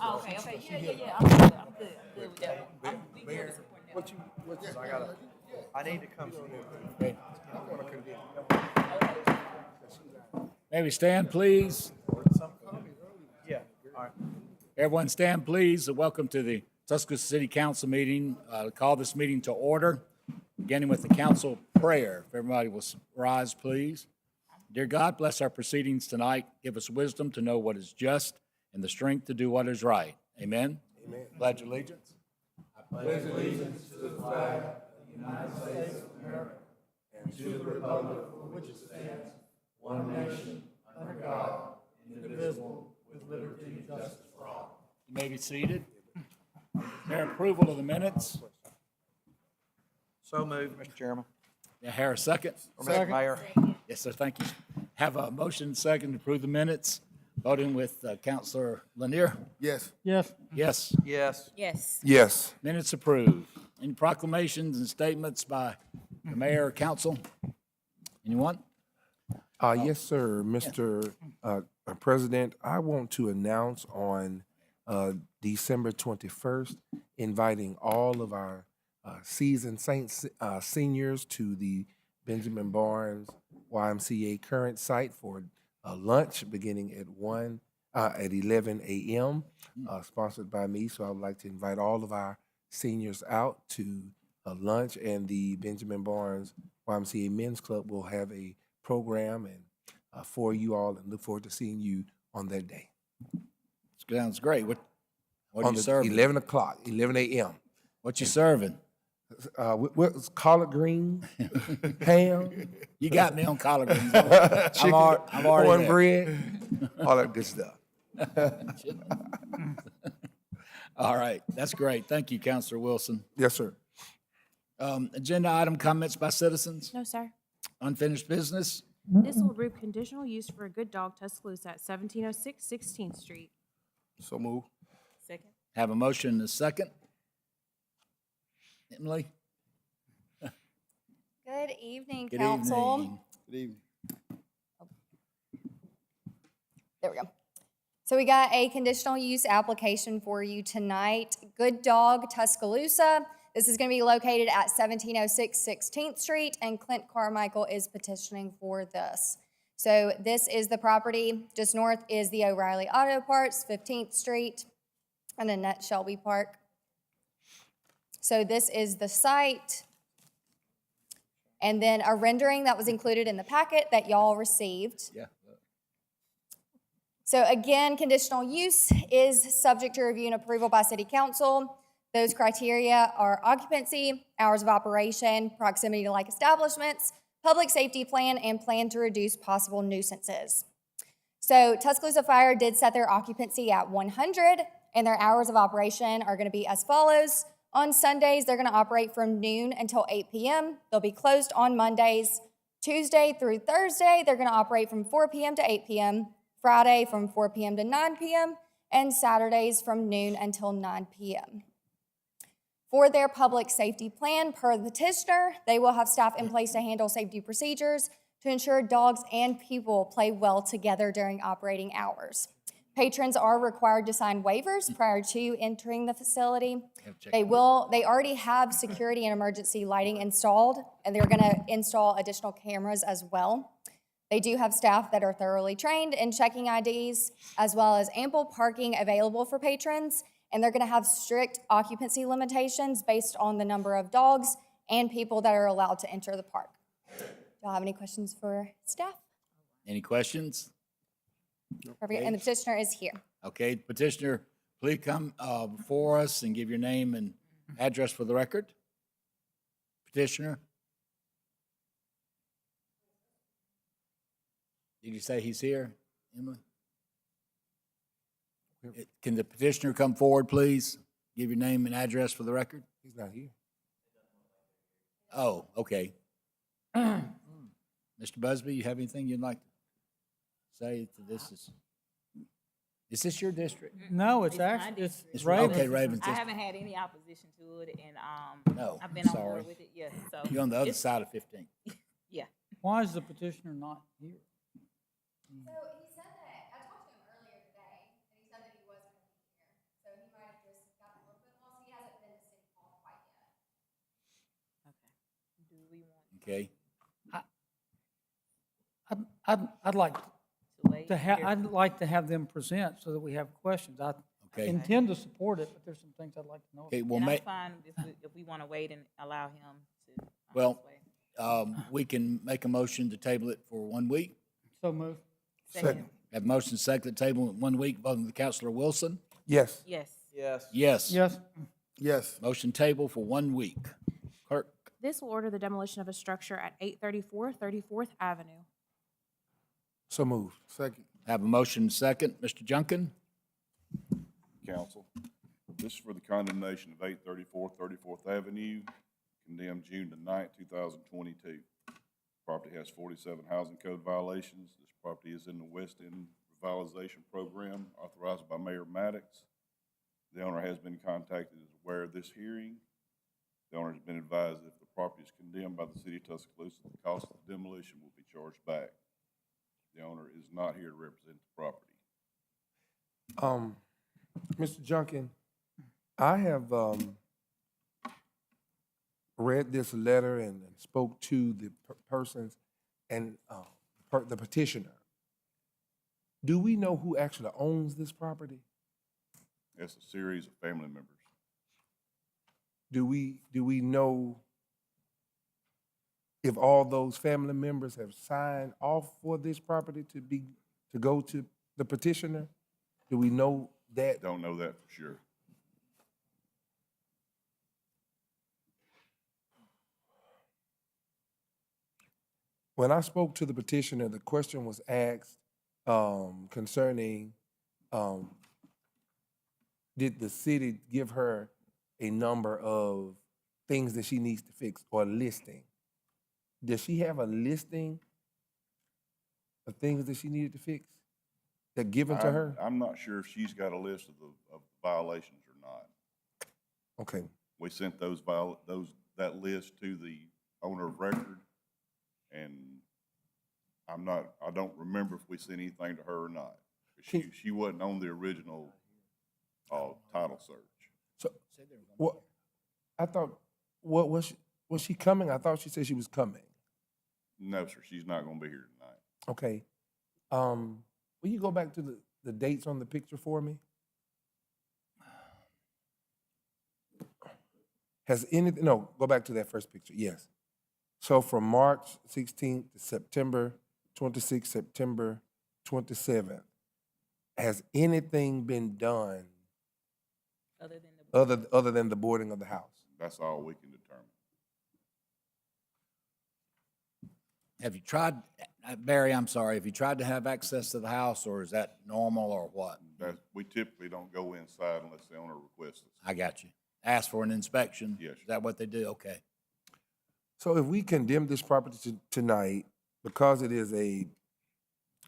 Oh, okay. Yeah. I'm good with that. Mayor, I need to come see you. Maybe stand, please. Yeah, all right. Everyone stand, please. Welcome to the Tuscaloosa City Council meeting. Call this meeting to order, beginning with the council prayer. If everybody will rise, please. Dear God, bless our proceedings tonight. Give us wisdom to know what is just and the strength to do what is right. Amen. Amen. Pledge allegiance. I pledge allegiance to the flag of the United States of America and to the republic for which it stands, one nation, under God, indivisible, with liberty and justice for all. You may be seated. Is there approval of the minutes? So moved, Mr. Chairman. Here, a second. Mr. Mayor. Yes, sir, thank you. Have a motion second to approve the minutes. Voting with Councilor Lanier. Yes. Yes. Yes. Yes. Yes. Minutes approved. Any proclamations and statements by the mayor or council? Anyone? Yes, sir, Mr. President. I want to announce on December 21st, inviting all of our seasoned Saints seniors to the Benjamin Barnes YMCA current site for lunch beginning at 11 a.m. Sponsored by me. So I would like to invite all of our seniors out to lunch, and the Benjamin Barnes YMCA Men's Club will have a program and for you all, and look forward to seeing you on that day. Sounds great. What are On you the serving? 11 o'clock, 11 a.m. What you serving? What's collard green, ham, You got me on collard greens. I'm already there. cornbread, all that good stuff. All right, that's great. Thank you, Councilor Wilson. Yes, sir. Agenda item comments by citizens? No, sir. Unfinished business? This will approve conditional use for a good dog Tuscaloosa at 1706 16th Street. So move. Second. Have a motion and a second. Emily? Good evening, Good council. evening. Good evening. There we go. So we got a conditional use application for you tonight. Good Dog Tuscaloosa. This is going to be located at 1706 16th Street, and Clint Carmichael is petitioning for this. So this is the property. Just north is the O'Reilly Auto Parts, 15th Street, and Annette Shelby Park. So this is the site. And then a rendering that was included in the packet that y'all received. Yeah. So again, conditional use is subject to review and approval by City Council. Those criteria are occupancy, hours of operation, proximity to like establishments, public safety plan, and plan to reduce possible nuisances. So Tuscaloosa Fire did set their occupancy at 100, and their hours of operation are going to be as follows. On Sundays, they're going to operate from noon until 8 p.m. They'll be closed on Mondays. Tuesday through Thursday, they're going to operate from 4 p.m. to 8 p.m., Friday from 4 p.m. to 9 p.m., and Saturdays from noon until 9 p.m. For their public safety plan, per the petitioner, they will have staff in place to handle safety procedures to ensure dogs and people play well together during operating hours. Patrons are required to sign waivers prior to entering the facility. They already have security and emergency lighting installed, and they're gonna install additional cameras as well. They do have staff that are thoroughly trained in checking IDs, as well as ample parking available for patrons, and they're gonna have strict occupancy limitations based on the number of dogs and people that are allowed to enter the park. Do y'all have any questions for staff? Any questions? Perfect. And the petitioner is here. Okay, petitioner, please come before us and give your name and address for the record. Petitioner? Did you say he's here, Emily? Can the petitioner come forward, please? Give your name and address for the record. He's not here. Oh, okay. Mr. Busby, you have anything you'd like to say to this? Is this your district? No, it's It's my actually, it's district. Ravens. Okay, Ravens I district. haven't had any opposition to it, and No, I've been on sorry. board with it. Yes, so You're on the other it's- side of 15. Yeah. Why is the petitioner not here? So he said that, I talked to him earlier today, and he said that he wasn't going to be here. Okay, I'd like To wait. to have, I'd like to have them present so that we have questions. I okay, intend to support it, but there's some things I'd like to know. okay, well, And I'm may, fine if we want to wait and allow him to. Well- this way. we can make a motion to table it for 1 week. So move. Second. Have motion second to table it 1 week, voting with Counselor Wilson. Yes. Yes. Yes. Yes. Yes. Yes. Motion table for 1 week. Clerk, This will order the demolition of a structure at 834 34th Avenue. So moved. Second. have a motion second. Mr. Junkin? Council. This is for the condemnation of 834 34th Avenue, condemned June the 9th, 2022. Property has 47 housing code violations. This property is in the West End Revitalization Program authorized by Mayor Maddox. The owner has been contacted, is aware of this hearing. The owner has been advised that if the property is condemned by the city of Tuscaloosa, the cost of the demolition will be charged back. The owner is not here to represent the property. Mr. Junkin, I have read this letter and spoke to the persons and the petitioner. Do we know who actually owns this property? It's a series of family members. Do we know if all those family members have signed off for this property to go to the petitioner? Do we know that? Don't know that for sure. When I spoke to the petitioner, the question was asked concerning, did the city give her a number of things that she needs to fix or a listing? Does she have a listing of things that she needed to fix that given to her? I'm not sure if she's got a list of the violations or not. Okay, We sent that list to the owner of record, and I don't remember if we sent anything to her or not. She wasn't on the original title search. so what? I thought, what was she coming? I thought she said she was coming. No, sir, she's not gonna be here tonight. Okay. Will you go back to the dates on the picture for me? Has anything, no, go back to that first picture, yes. So from March 16th to September 26th, September 27th, has anything been done Other than the. other than the boarding of the house? That's all we can determine. Have you tried, Barry, I'm sorry, have you tried to have access to the house, or is that normal, or what? We typically don't go inside unless the owner requests us. I got you. Ask for an inspection? Yes. Is that what they do? Okay. So if we condemn this property tonight, because it is a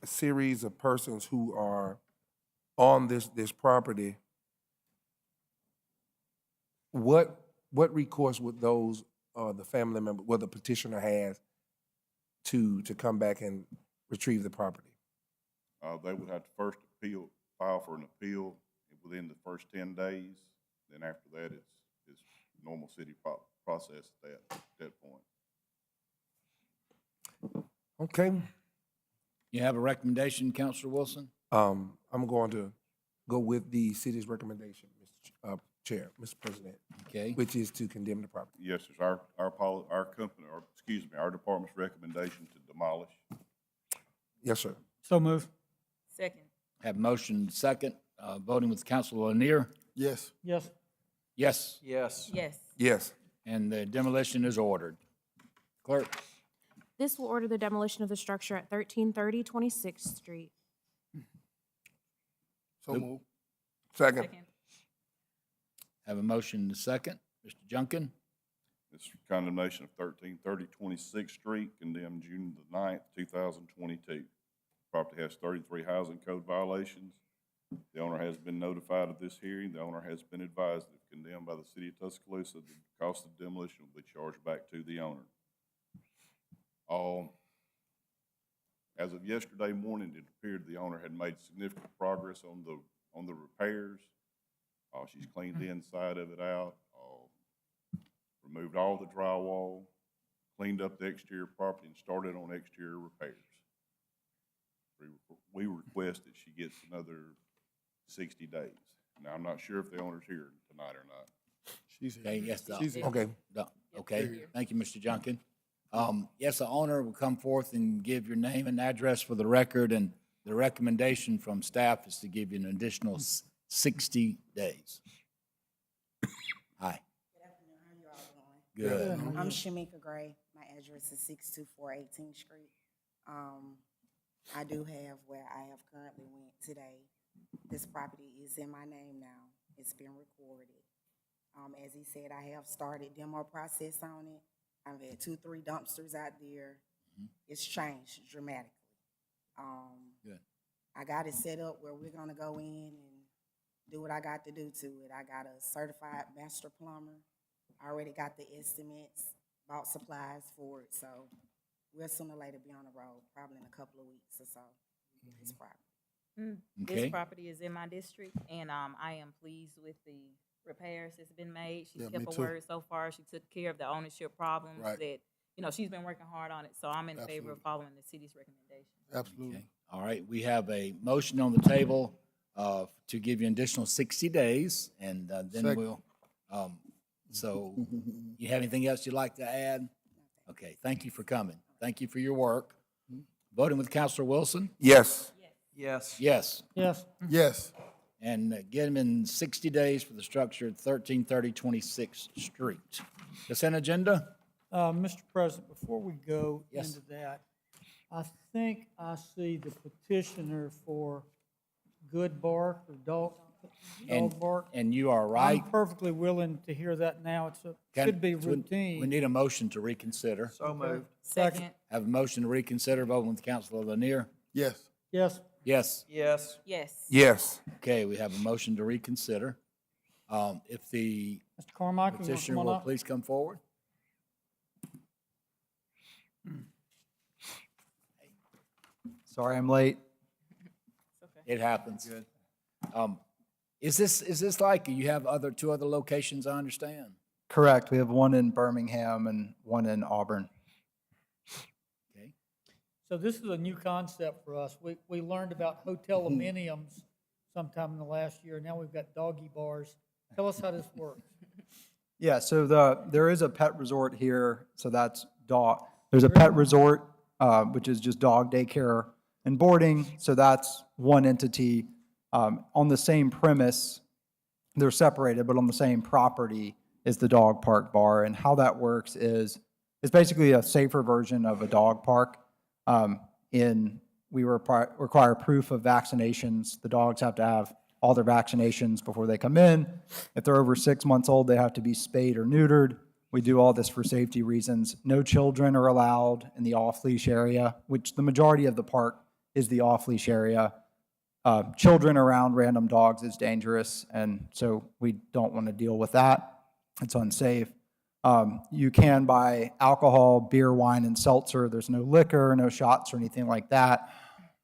series of persons who are on this property, what recourse would those, the family member, well, the petitioner has to come back and retrieve the property? They would have to first file for an appeal within the first 10 days. Then after that, it's normal city process at that point. Okay, You have a recommendation, Counselor Wilson? I'm going to go with the city's recommendation, Mr. Chair, Mr. President, Okay. which is to condemn the property. Yes, sir. Our department's recommendation to demolish. Yes, sir. So move. Second. Have motion second, voting with Counselor Lanier? Yes. Yes. Yes, Yes. Yes. Yes. and the demolition is ordered. Clerk? This will order the demolition of the structure at 1330 26th Street. So move. Second. Second. Have a motion second. Mr. Junkin? This is condemnation of 1330 26th Street, condemned June the 9th, 2022. Property has 33 housing code violations. The owner has been notified of this hearing. The owner has been advised that if condemned by the city of Tuscaloosa, the cost of demolition will be charged back to the owner. As of yesterday morning, it appeared the owner had made significant progress on the repairs. She's cleaned the inside of it out, removed all the drywall, cleaned up the exterior property and started on exterior repairs. We request that she gets another 60 days. Now, I'm not sure if the owner's here tonight or not. Okay, yes, the- Okay. okay, thank you, Mr. Junkin. Yes, the owner will come forth and give your name and address for the record, and the recommendation from staff is to give you an additional 60 days. Hi. Good afternoon, how you all doing? Good. I'm Shamika Gray, my address is 624 18th Street. I do have where I have currently went today. This property is in my name now, it's been recorded. As he said, I have started demo process on it. I've had 2-3 dumpsters out there. It's changed dramatically. Good. I got it set up where we're gonna go in and do what I got to do to it. I got a certified master plumber. I already got the estimates, bought supplies for it, so we'll sooner or later be on the road, probably in a couple of weeks or so. This property. Okay. This property is in my district, and I am pleased with the repairs that's been made. She's kept her word so far. She took care of the ownership problems that, she's been working hard on it. So I'm in favor of following the city's recommendation. Absolutely. Okay. All right, we have a motion on the table to give you an additional 60 days, and then Second. we'll, so you have anything else you'd like to add? Okay, thank you for coming. Thank you for your work. Voting with Counselor Wilson? Yes. Yes. Yes. Yes, Yes. And get him in 60 days for the structure at 1330 26th Street. Consent agenda? Mr. President, before we go Yes. into that, I think I see the petitioner for good bark or dog bark. And you are right. I'm perfectly willing to hear that now. Should be So we routine. need a motion to reconsider. So moved. Second, Have a motion to reconsider, voting with Counselor Lanier? Yes. Yes, Yes. Yes. yes. Yes. Okay, we have a motion to reconsider. If the Mr. Carmichael, you want to petitioner come on will up? please come forward. Sorry I'm late. It happens. Good. Is this like, you have two other locations, I understand? Correct. We have one in Birmingham and one in Auburn. Okay. So this is a new concept for us. We learned about hotel ameniums sometime in the last year. Now we've got doggy bars. Tell us how this works. Yeah, so there is a pet resort here, so that's dog. There's a pet resort, which is just dog daycare and boarding, so that's one entity. On the same premise, they're separated, but on the same property is the dog park bar. And how that works is, it's basically a safer version of a dog park. We require proof of vaccinations. The dogs have to have all their vaccinations before they come in. If they're over 6 months old, they have to be spayed or neutered. We do all this for safety reasons. No children are allowed in the off-leash area, which the majority of the park is the off-leash area. Children around random dogs is dangerous, and so we don't want to deal with that. It's unsafe. You can buy alcohol, beer, wine, and seltzer. There's no liquor, no shots or anything like that.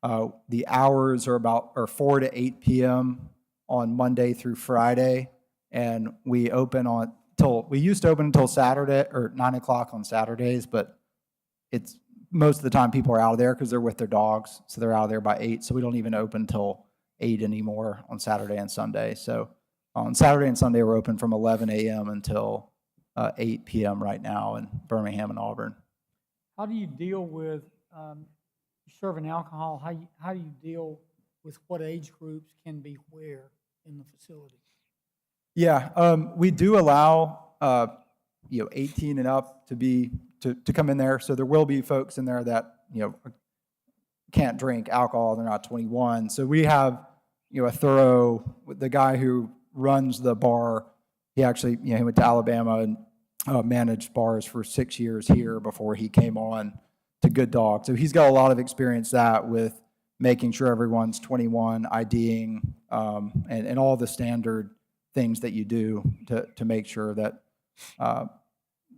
The hours are 4 to 8 p.m. on Monday through Friday, and we used to open until Saturday, or 9 o'clock on Saturdays, but it's most of the time people are out of there because they're with their dogs, so they're out of there by 8, so we don't even open until 8 anymore on Saturday and Sunday. So on Saturday and Sunday, we're open from 11 a.m. until 8 p.m. right now in Birmingham and Auburn. How do you deal with serving alcohol? How do you deal with what age groups can be where in the facility? Yeah, we do allow 18 and up to come in there. So there will be folks in there that can't drink alcohol. They're not 21. So we have the guy who runs the bar. He actually he went to Alabama and managed bars for 6 years here before he came on to Good Dog. So he's got a lot of experience with making sure everyone's 21, IDing, and all the standard things that you do to make sure that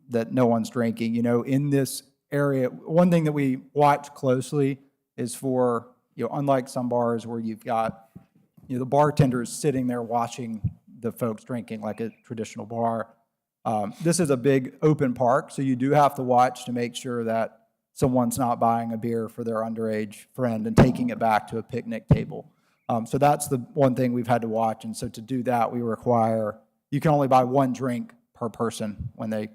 that no one's drinking. In this area, one thing that we watch closely is for, unlike some bars where you've got, the bartenders sitting there watching the folks drinking like a traditional bar, This is a big open park, so you do have to watch to make sure that someone's not buying a beer for their underage friend and taking it back to a picnic table. So that's the one thing we've had to watch. And so to do that, we require, you can only buy one drink per person when they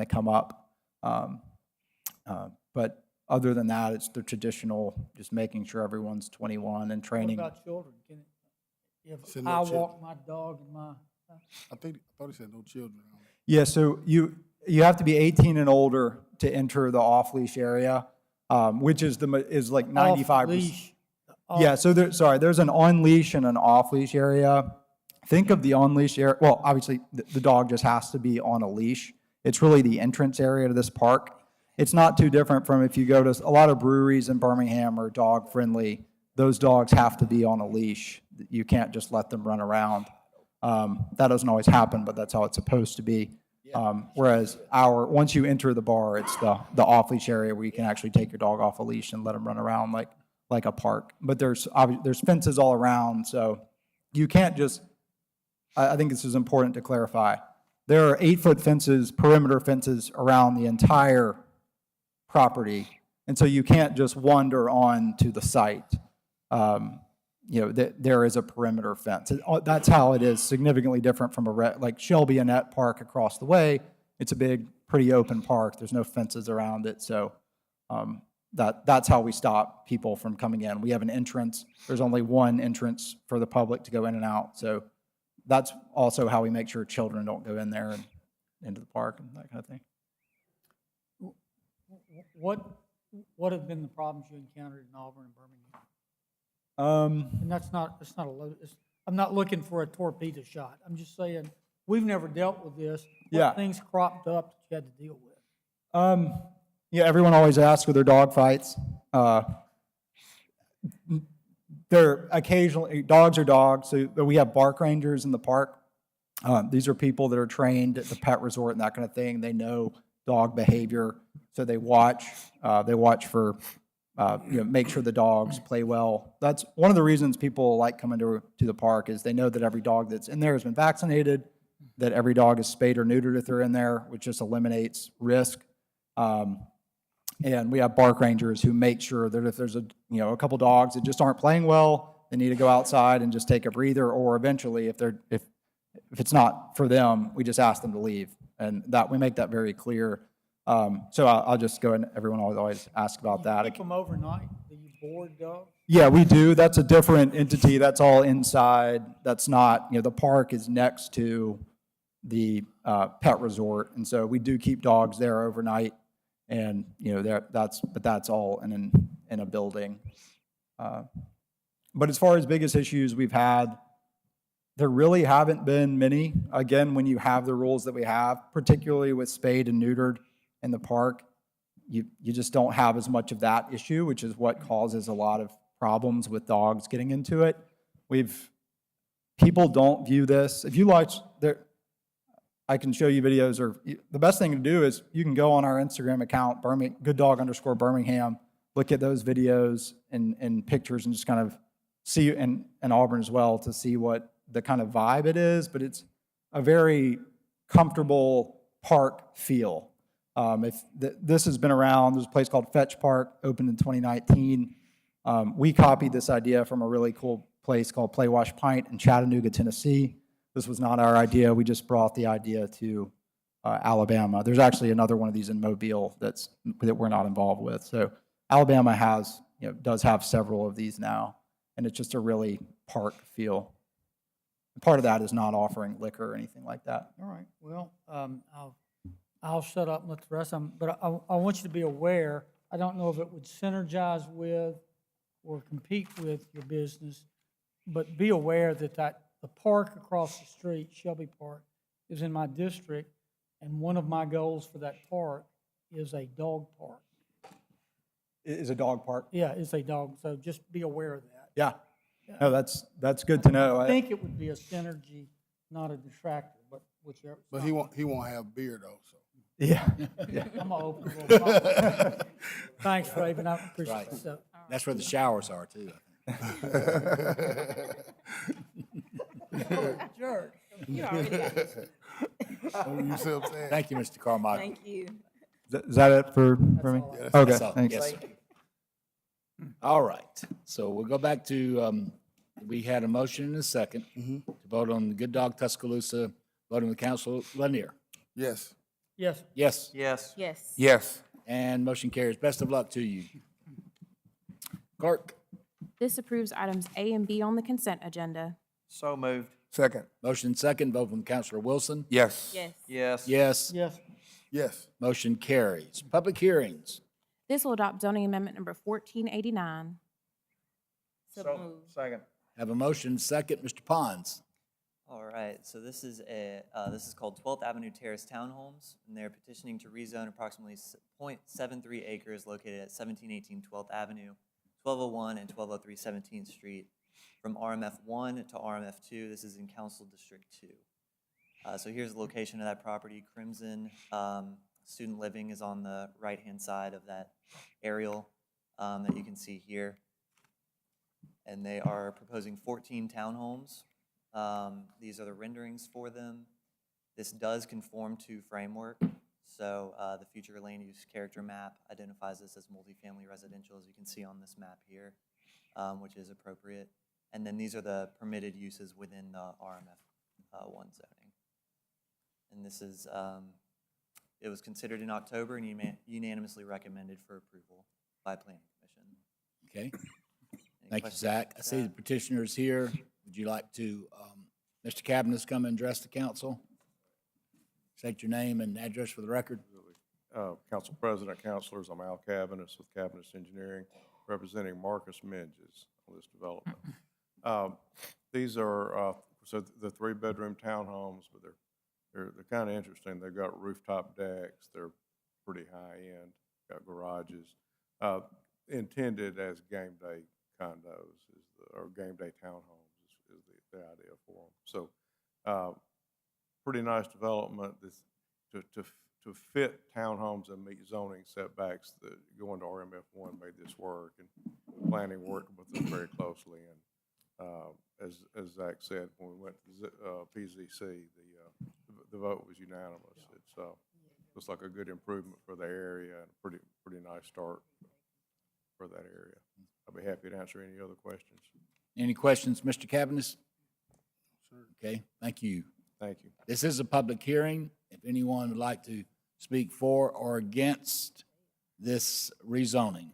come up. But other than that, it's the traditional, just making sure everyone's 21 and What training. about children? If Said no I children. walk my dog and my, I thought he said no children. Yeah, so you have to be 18 and older to enter the off-leash area, which is like 95%. off-leash. Yeah, so there's an on-leash and an off-leash area. Think of the on-leash area, well, obviously, the dog just has to be on a leash. It's really the entrance area to this park. It's not too different from if you go to, a lot of breweries in Birmingham are dog-friendly. Those dogs have to be on a leash. You can't just let them run around. That doesn't always happen, but that's how it's supposed to be. Whereas once you enter the bar, it's the off-leash area where you can actually take your dog off a leash and let them run around like a park. But there's fences all around, so you can't just, I think this is important to clarify. There are 8-foot fences, perimeter fences around the entire property, and so you can't just wander on to the site. There is a perimeter fence. That's how it is significantly different from like Shelby Annette Park across the way. It's a big, pretty open park. There's no fences around it, so that's how we stop people from coming in. We have an entrance. There's only one entrance for the public to go in and out, so that's also how we make sure children don't go in there and into the park and that kind of thing. What have been the problems you encountered in Auburn and Birmingham? And it's not a load, I'm not looking for a torpedo shot. I'm just saying, we've never dealt with this. Yeah. What things cropped up that you had to deal with? Everyone always asks with their dog fights. They're occasionally, dogs are dogs, so we have bark rangers in the park. These are people that are trained at the pet resort and that kind of thing. They know dog behavior, so they watch for, make sure the dogs play well. That's one of the reasons people like coming to the park, is they know that every dog that's in there has been vaccinated, that every dog is spayed or neutered if they're in there, which just eliminates risk. And we have bark rangers who make sure that if there's a couple dogs that just aren't playing well, they need to go outside and just take a breather, or eventually if it's not for them, we just ask them to leave. And that we make that very clear. So I'll just go, and everyone always asks about that. Keep them overnight? Do you board dogs? Yeah, we do. That's a different entity. That's all inside. That's not, the park is next to the pet resort. And so we do keep dogs there overnight. And, that's all in a building. But as far as biggest issues we've had, there really haven't been many. Again, when you have the rules that we have, particularly with spayed and neutered in the park, you just don't have as much of that issue, which is what causes a lot of problems with dogs getting into it. People don't view this. If you watch, I can show you videos, or the best thing to do is you can go on our Instagram account, gooddog_Birmingham, look at those videos and pictures, and just kind of see, and Auburn as well, to see what the kind of vibe it is. But it's a very comfortable park feel. This has been around. There's a place called Fetch Park, opened in 2019. We copied this idea from a really cool place called Play Wash Pint in Chattanooga, Tennessee. This was not our idea. We just brought the idea to Alabama. There's actually another one of these in Mobile that we're not involved with. So Alabama does have several of these now, and it's just a really park feel. Part of that is not offering liquor or anything like that. All right, well, I'll shut up and let the rest of them, but I want you to be aware, I don't know if it would synergize with or compete with your business, but be aware that the park across the street, Shelby Park, is in my district, and one of my goals for that park is a dog park. Is a dog park? Yeah, it's a dog, so just be aware of that. Yeah. No, that's good to know. I think it would be a synergy, not a detractor, but whichever. But he won't have beer though, so. Yeah. I'm gonna open a little bottle. Thanks, Raven, I appreciate Right. it. So, That's where the showers are, too. jerk. You already got this. You see what I'm saying? Thank you, Mr. Carmichael. Thank you. Is that it for me? Okay, That's all. thanks. Yes, sir. All right, so we'll go back to, we had a motion and a second to vote on the Good Dog Tuscaloosa, voting with Council Lanier. Yes. Yes. Yes, Yes. Yes. Yes. and motion carries. Best of luck to you. Clerk, This approves items A and B on the consent agenda. So moved. Second. motion second, vote from Councilor Wilson. Yes. Yes. Yes. Yes, Yes. Yes. motion carries. Public hearings. This will adopt zoning amendment number 1489. So moved. Second. Have a motion second, Mr. Pons. All right, so this is this is called 12th Avenue Terrace Townhomes, and they're petitioning to rezone approximately 0.73 acres located at 1718 12th Avenue, 1201 and 1203 17th Street from RMF 1 to RMF 2. This is in Council District 2. So here's the location of that property. Crimson Student Living is on the right-hand side of that aerial that you can see here. And they are proposing 14 townhomes. These are the renderings for them. This does conform to framework. So the future land use character map identifies this as multifamily residential, as you can see on this map here, which is appropriate. And then these are the permitted uses within the RMF 1 zoning. And this is, it was considered in October and unanimously recommended for approval by Planning Commission. Okay, Any thank you, questions Zach. I about see the that? petitioner is here. Would you like to, Mr. Cabinet, come and address the council? State your name and address for the record. Council President, councilors, I'm Al Cabinets with Cabinets Engineering, representing Marcus Minges on this development. These are, so the 3-bedroom townhomes, but they're kind of interesting. They've got rooftop decks. They're pretty high-end, got garages. Intended as game day condos or game day townhomes is the idea for them. So pretty nice development. To fit townhomes and meet zoning setbacks that going to RMF 1 made this work, and planning worked with us very closely. And as Zach said, when we went to PZC, the vote was unanimous. It's looks like a good improvement for the area and a pretty nice start for that area. I'll be happy to answer any other questions. Any questions, Mr. Cabinet? Okay, thank you. Thank you. This is a public hearing. If anyone would like to speak for or against this rezoning.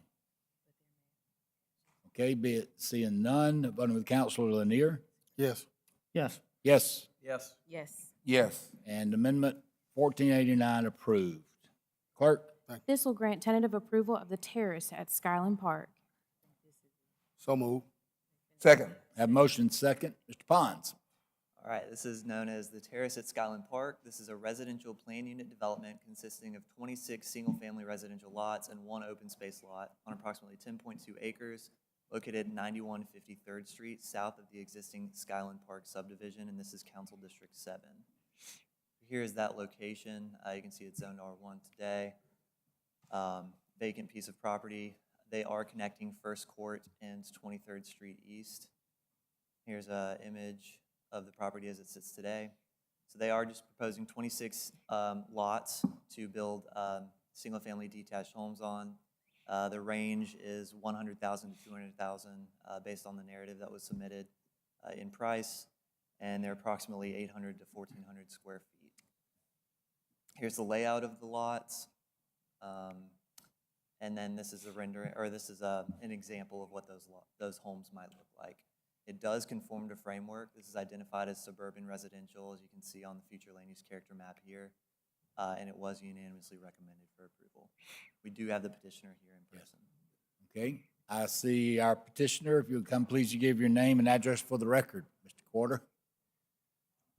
Okay, be it seeing none, voting with Councilor Lanier. Yes. Yes. Yes, Yes. Yes. Yes. and Amendment 1489 approved. Clerk, This will grant tentative approval of the terrace at Skyland Park. So moved. Second. have motion second. Mr. Pons. All right, this is known as the Terrace at Skyland Park. This is a residential plan unit development consisting of 26 single-family residential lots and 1 open space lot on approximately 10.2 acres located at 9153rd Street, south of the existing Skyland Park subdivision, and this is Council District 7. Here is that location. You can see it's zoned R1 today. Vacant piece of property. They are connecting First Court and 23rd Street East. Here's an image of the property as it sits today. So they are just proposing 26 lots to build single-family detached homes on. The range is 100,000 to 200,000 based on the narrative that was submitted in price, and they're approximately 800 to 1,400 square feet. Here's the layout of the lots, and then this is a rendering, or this is an example of what those homes might look like. It does conform to framework. This is identified as suburban residential, as you can see on the future land use character map here, and it was unanimously recommended for approval. We do have the petitioner here in person. Okay, I see our petitioner. If you would come, please, you give your name and address for the record. Mr. Quarter.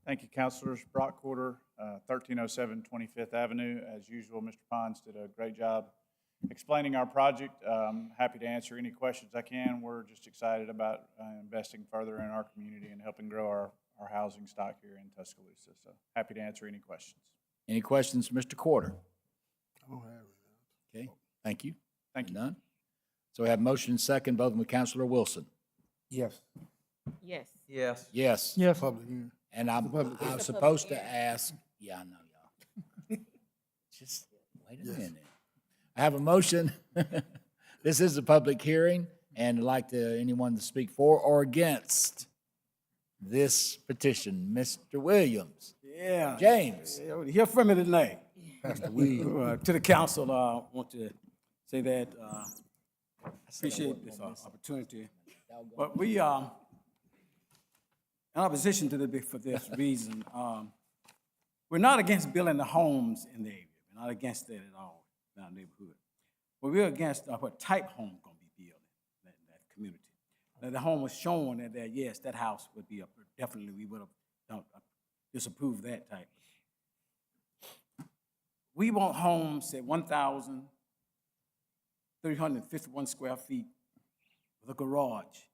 Thank you, councilors. Brock Quarter, 1307 25th Avenue. As usual, Mr. Pons did a great job explaining our project. Happy to answer any questions I can. We're just excited about investing further in our community and helping grow our housing stock here in Tuscaloosa. So happy to answer any questions. Any questions, Mr. Quarter? I don't have it. Okay, thank you. Thank you. None? So we have motion second, voting with Councilor Wilson. Yes. Yes. Yes. Yes. Yes. Public hearing. And I Public was It's a supposed public to hearing. ask, yeah, I know. Just wait a minute. I have a motion. This is a public hearing, and I'd like anyone to speak for or against this petition. Mr. Williams. Yeah. James. Yeah, hear from me tonight. Pastor Williams. To the council, I want to say that, appreciate this opportunity. But we are in opposition to this for this reason. We're not against building the homes in the area. We're not against that at all in our neighborhood. But we're against what type home gonna be built in that community. Now, the home was shown that yes, that house would be definitely, we would have disapproved that type. We want homes at 1,351 square feet with a garage,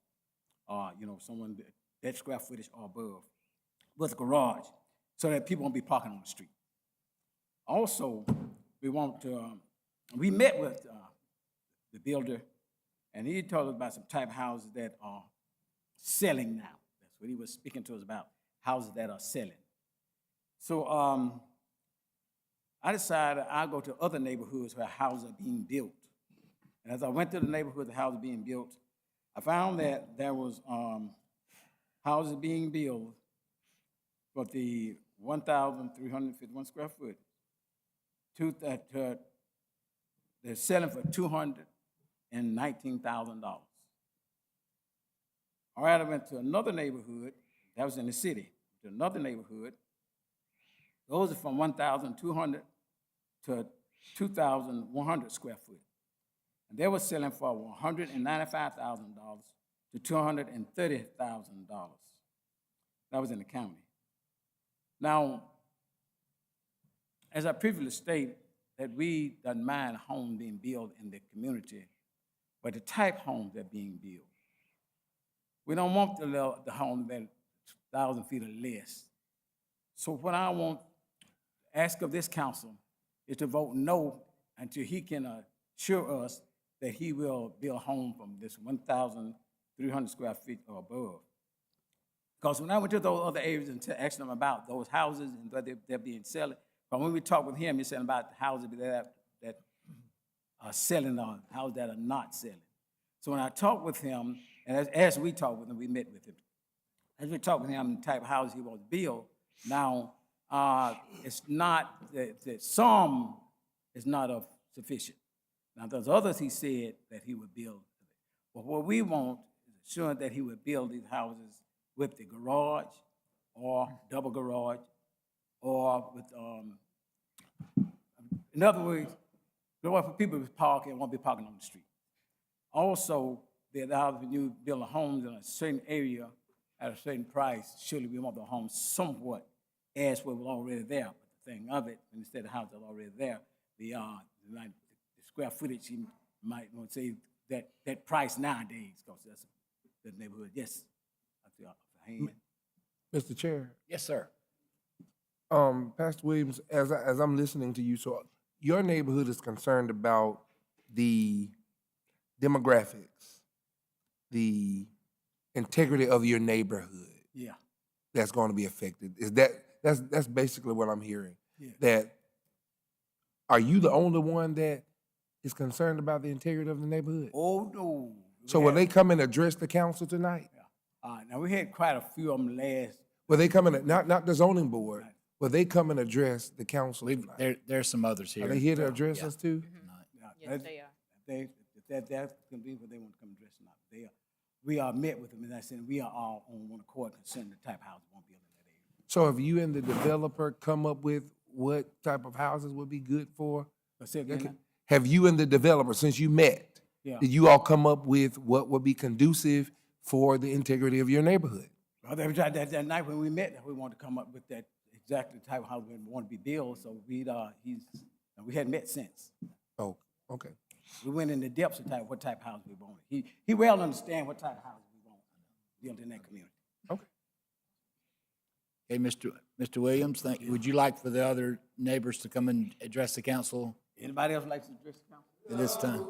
someone that square footage or above, with a garage, so that people won't be parking on the street. Also, we want to, we met with the builder, and he told us about some type of houses that are selling now. That's what he was speaking to us about, houses that are selling. So I decided I'll go to other neighborhoods where houses are being built. And as I went to the neighborhood the houses being built, I found that there was houses being built for the 1,351 square foot. They're selling for $219,000. All right, I went to another neighborhood, that was in the city, to another neighborhood. Those are from 1,200 to 2,100 square foot. And they were selling for $195,000 to $230,000. That was in the county. Now, as I previously stated, that we don't mind homes being built in the community, but the type homes that are being built. We don't want the home that 1,000 feet or less. So what I want to ask of this council is to vote no until he can assure us that he will build a home from this 1,300 square feet or above. Because when I went to those other areas and asked them about those houses and whether they're being sold, but when we talked with him, he said about the houses that are selling or houses that are not selling. So when I talked with him, and as we talked with him, we met with him. As we talked with him, the type of house he wants to build, now it's not, that some is not sufficient. Now there's others he said that he would build. But what we want is assuring that he would build these houses with the garage or double garage or with, in other words, for people to park and won't be parking on the street. Also, that when you build homes in a certain area at a certain price, surely we want the homes somewhat as what was already there. But the thing of it, instead of houses already there, the square footage, you might want to say that price nowadays, because that's the neighborhood. Yes. Mr. Chair. Yes, sir. Pastor Williams, as I'm listening to you, so your neighborhood is concerned about the demographics, the integrity of your neighborhood. Yeah. That's going to be affected. That's basically what I'm hearing. Yeah. That are you the only one that is concerned about the integrity of the neighborhood? Oh, no. So will they come and address the council tonight? Now, we had quite a few of them last. Will they come and, not the zoning board, will they come and address the council tonight? There's some others here. Are they here to address us too? Yes, they are. That's going to be what they want to come address tonight. We are met with them, and I said we are all on one accord concerning the type of house we want to build in that area. So have you and the developer come up with what type of houses would be good for? Have you and the developer, since you met, did you all come up with what would be conducive for the integrity of your neighborhood? Well, that night when we met, we wanted to come up with that exactly type of house we want to be built. So we hadn't met since. Oh, okay. We went in the depths of what type of house we wanted. He well understand what type of house we want built in that community. Okay. Okay, Mr. Williams, thank you. Would you like for the other neighbors to come and address the council Anybody else like to address the council? at this time?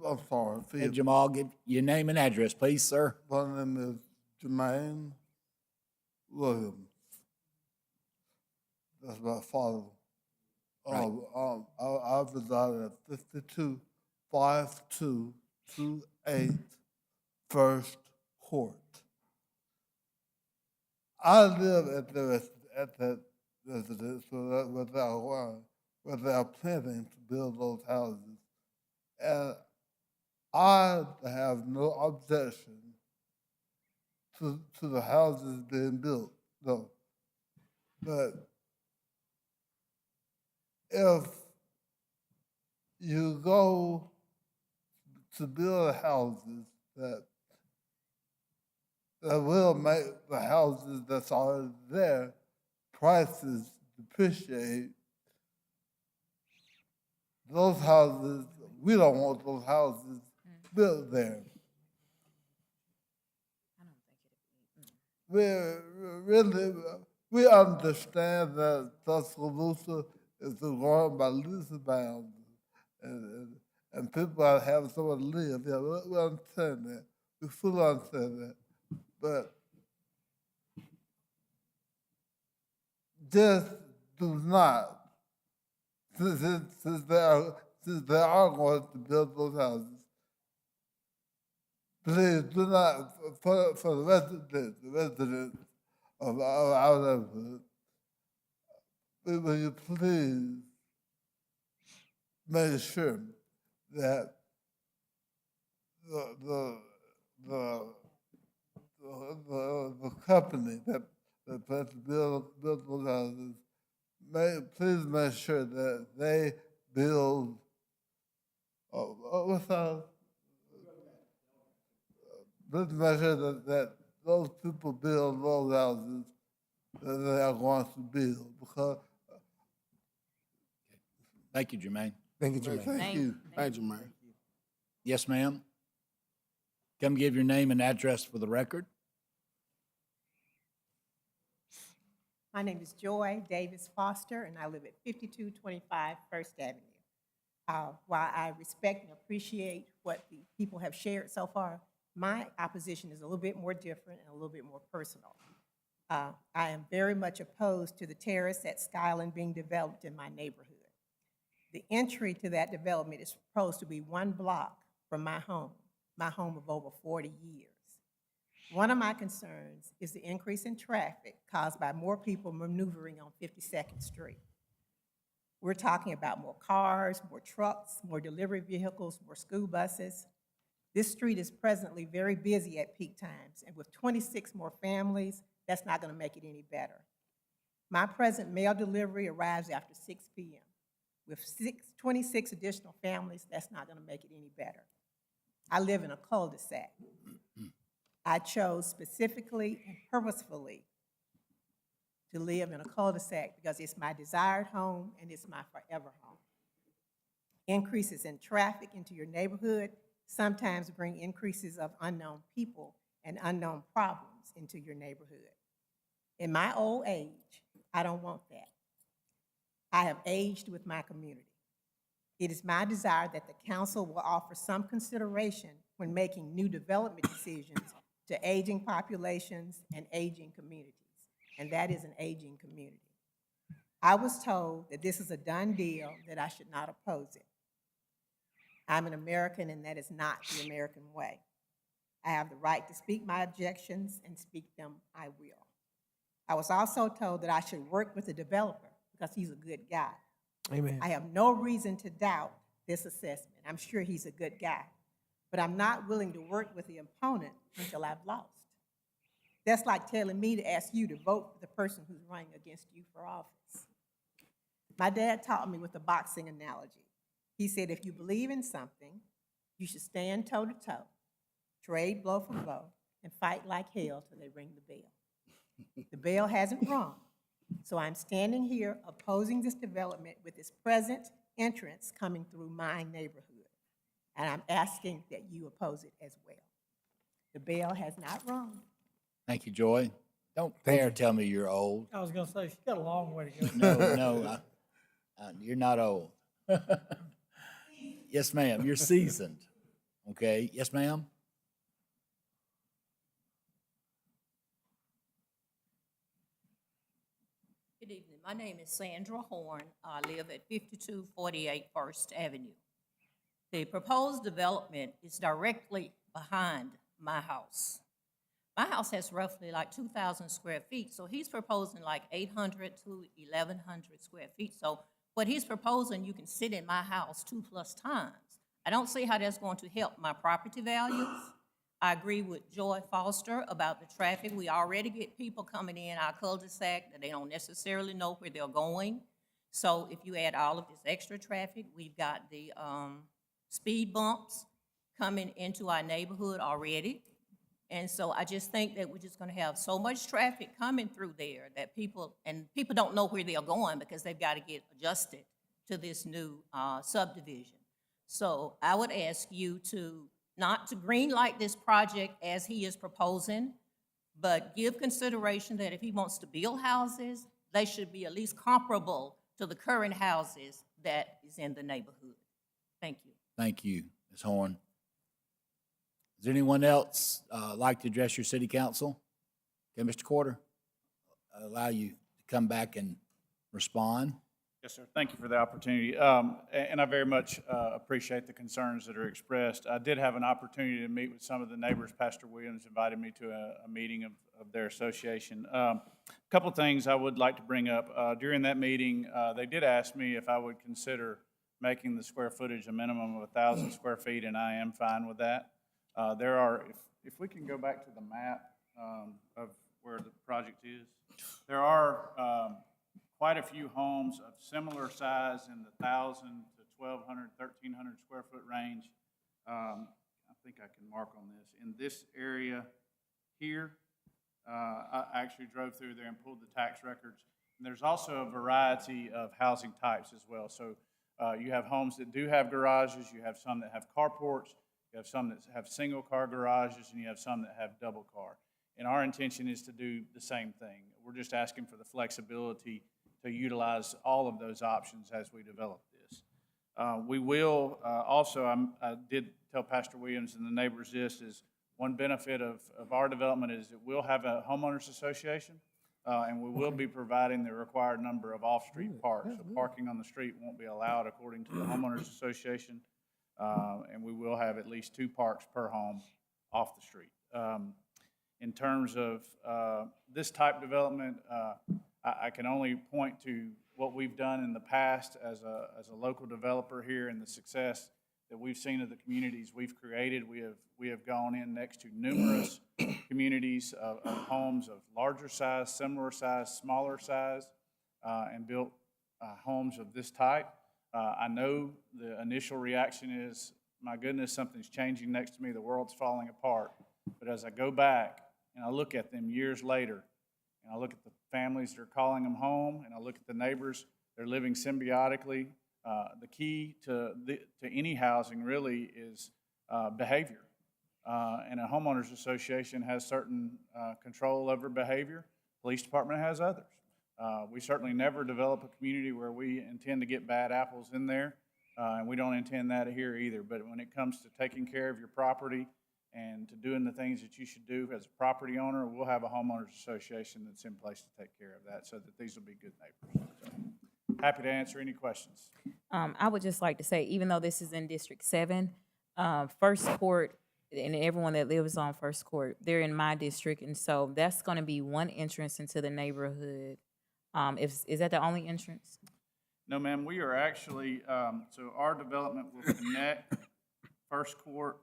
I'm sorry. Hey, Jamal, give your name and address, please, sir. My name is Jermaine Williams. That's my father. Right. I reside at 525228 First Court. I live at the residence without planning to build those houses. And I have no objection to the houses being built, no. But if you go to build houses that will make the houses that's already there, prices depreciate, those houses, we don't want those houses built there. We understand that Tuscaloosa is growing by leaps and bounds, and people are having somewhere to live. Yeah, we understand that. We fully understand that. But just do not, since they are going to build those houses, please do not, for the residents of our neighborhood, will you please make sure that the company that plans to build those houses, please make sure that they build, what's that? Please make sure that those people build those houses that they are going to build, because. Thank you, Jermaine. Thank you, Jermaine. Thank you, Jermaine. Yes, ma'am. Come give your name and address for the record. My name is Joy Davis Foster, and I live at 5225 First Avenue. While I respect and appreciate what the people have shared so far, my opposition is a little bit more different and a little bit more personal. I am very much opposed to the terrace at Skyland being developed in my neighborhood. The entry to that development is supposed to be 1 block from my home of over 40 years. One of my concerns is the increase in traffic caused by more people maneuvering on 52nd Street. We're talking about more cars, more trucks, more delivery vehicles, more school buses. This street is presently very busy at peak times, and with 26 more families, that's not going to make it any better. My present mail delivery arrives after 6 p.m. With 26 additional families, that's not going to make it any better. I live in a cul-de-sac. I chose specifically and purposefully to live in a cul-de-sac because it's my desired home and it's my forever home. Increases in traffic into your neighborhood sometimes bring increases of unknown people and unknown problems into your neighborhood. In my old age, I don't want that. I have aged with my community. It is my desire that the council will offer some consideration when making new development decisions to aging populations and aging communities, and that is an aging community. I was told that this is a done deal, that I should not oppose it. I'm an American, and that is not the American way. I have the right to speak my objections, and speak them I will. I was also told that I should work with the developer because he's a good guy. Amen. I have no reason to doubt this assessment. I'm sure he's a good guy, but I'm not willing to work with the opponent until I've lost. That's like telling me to ask you to vote for the person who's running against you for office. My dad taught me with a boxing analogy. He said, if you believe in something, you should stand toe-to-toe, trade blow for blow, and fight like hell till they ring the bell. The bell hasn't rung, so I'm standing here opposing this development with its present entrance coming through my neighborhood, and I'm asking that you oppose it as well. The bell has not rung. Thank you, Joy. Don't dare tell me you're old. I was gonna say, she's got a long way to go. No, you're not old. Yes, ma'am, you're seasoned. Okay, yes, ma'am? My name is Sandra Horn. I live at 5248 First Avenue. The proposed development is directly behind my house. My house has roughly like 2,000 square feet, so he's proposing like 800 to 1,100 square feet. So what he's proposing, you can sit in my house 2+ times. I don't see how that's going to help my property values. I agree with Joy Foster about the traffic. We already get people coming in our cul-de-sac that they don't necessarily know where they're going. So if you add all of this extra traffic, we've got the speed bumps coming into our neighborhood already. And so I just think that we're just gonna have so much traffic coming through there that people don't know where they're going because they've got to get adjusted to this new subdivision. So I would ask you not to green light this project as he is proposing, but give consideration that if he wants to build houses, they should be at least comparable to the current houses that is in the neighborhood. Thank you. Thank you, Ms. Horn. Does anyone else like to address your city council? Okay, Mr. Corder, I'll allow you to come back and respond. Yes, sir. Thank you for the opportunity. And I very much appreciate the concerns that are expressed. I did have an opportunity to meet with some of the neighbors. Pastor Williams invited me to a meeting of their association. A couple things I would like to bring up. During that meeting, they did ask me if I would consider making the square footage a minimum of 1,000 square feet, and I am fine with that. There are, if we can go back to the map of where the project is, there are quite a few homes of similar size in the 1,000 to 1,200, 1,300 square foot range. I think I can mark on this. In this area here, I actually drove through there and pulled the tax records. And there's also a variety of housing types as well. So you have homes that do have garages, you have some that have carports, you have some that have single car garages, and you have some that have double car. And our intention is to do the same thing. We're just asking for the flexibility to utilize all of those options as we develop this. We will also, I did tell Pastor Williams and the neighbors this, is one benefit of our development is that we'll have a homeowners association, and we will be providing the required number of off-street parks. So parking on the street won't be allowed according to the homeowners association, and we will have at least 2 parks per home off the street. In terms of this type development, I can only point to what we've done in the past as a local developer here and the success that we've seen of the communities we've created. We have gone in next to numerous communities of homes of larger size, similar size, smaller size, and built homes of this type. I know the initial reaction is, my goodness, something's changing next to me, the world's falling apart. But as I go back and I look at them years later, and I look at the families that are calling them home, and I look at the neighbors, they're living symbiotically. The key to any housing really is behavior. And a homeowners association has certain control over behavior. Police department has others. We certainly never develop a community where we intend to get bad apples in there, and we don't intend that here either. But when it comes to taking care of your property and to doing the things that you should do as a property owner, we'll have a homeowners association that's in place to take care of that so that these will be good neighbors. So, happy to answer any questions. I would just like to say, even though this is in District 7, First Court and everyone that lives on First Court, they're in my district, and so that's going to be one entrance into the neighborhood. Is that the only entrance? No, ma'am, we are actually, so our development will connect First Court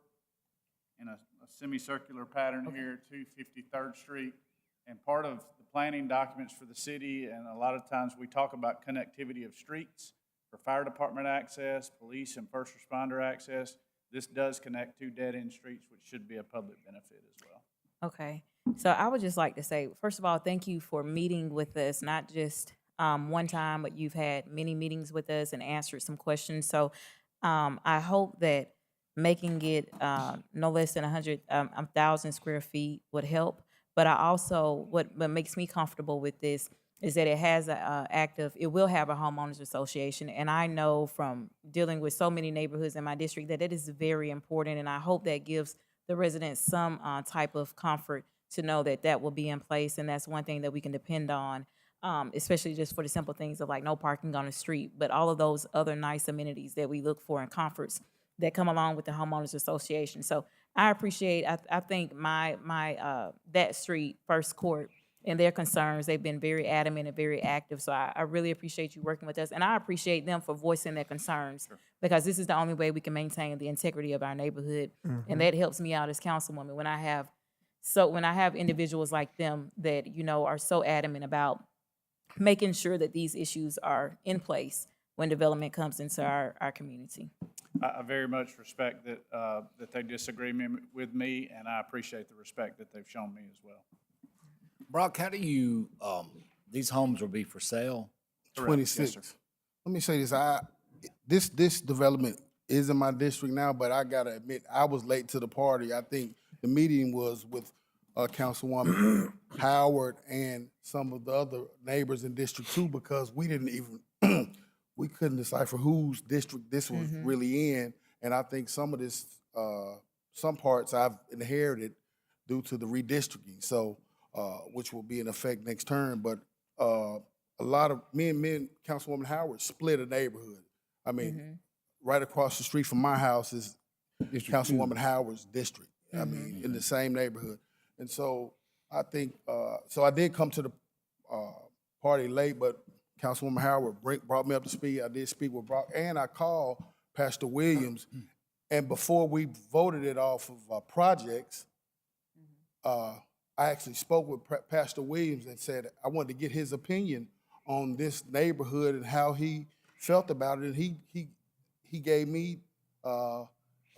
in a semicircular pattern here to 53rd Street. And part of the planning documents for the city, and a lot of times we talk about connectivity of streets for fire department access, police and first responder access. This does connect 2 dead-end streets, which should be a public benefit as well. Okay. So I would just like to say, first of all, thank you for meeting with us, not just one time, but you've had many meetings with us and answered some questions. So I hope that making it no less than 1,000 square feet would help. But I also, what makes me comfortable with this is that it has it will have a homeowners association. And I know from dealing with so many neighborhoods in my district that it is very important. And I hope that gives the residents some type of comfort to know that that will be in place. And that's one thing that we can depend on. especially just for the simple things of like no parking on the street, but all of those other nice amenities that we look for and comforts that come along with the homeowners association. So I appreciate, I think that street, First Court, and their concerns, they've been very adamant and very active. So I really appreciate you working with us, and I appreciate them for voicing their concerns, because this is the only way we can maintain the integrity of our neighborhood. And that helps me out as councilwoman when I have individuals like them that, you know, are so adamant about making sure that these issues are in place when development comes into our community. I very much respect that they disagree with me, and I appreciate the respect that they've shown me as well. Brock, how do you, these homes will be for sale? Correct. 26. Yes, sir. Let me say this, this development is in my district now, but I gotta admit, I was late to the party. I think the meeting was with Councilwoman Howard and some of the other neighbors in District 2, because we didn't even, we couldn't decipher whose district this was really in. And I think some of this, some parts I've inherited due to the redistricting. So, which will be in effect next term, but a lot of me and Councilwoman Howard split a neighborhood. I mean, right across the street from my house is Councilwoman Howard's district. I mean, in the same neighborhood. And so I think, so I did come to the party late, but Councilwoman Howard brought me up to speed. I did speak with Brock, and I called Pastor Williams, and before we voted it off of projects, I actually spoke with Pastor Williams and said I wanted to get his opinion on this neighborhood and how he felt about it. And he gave me a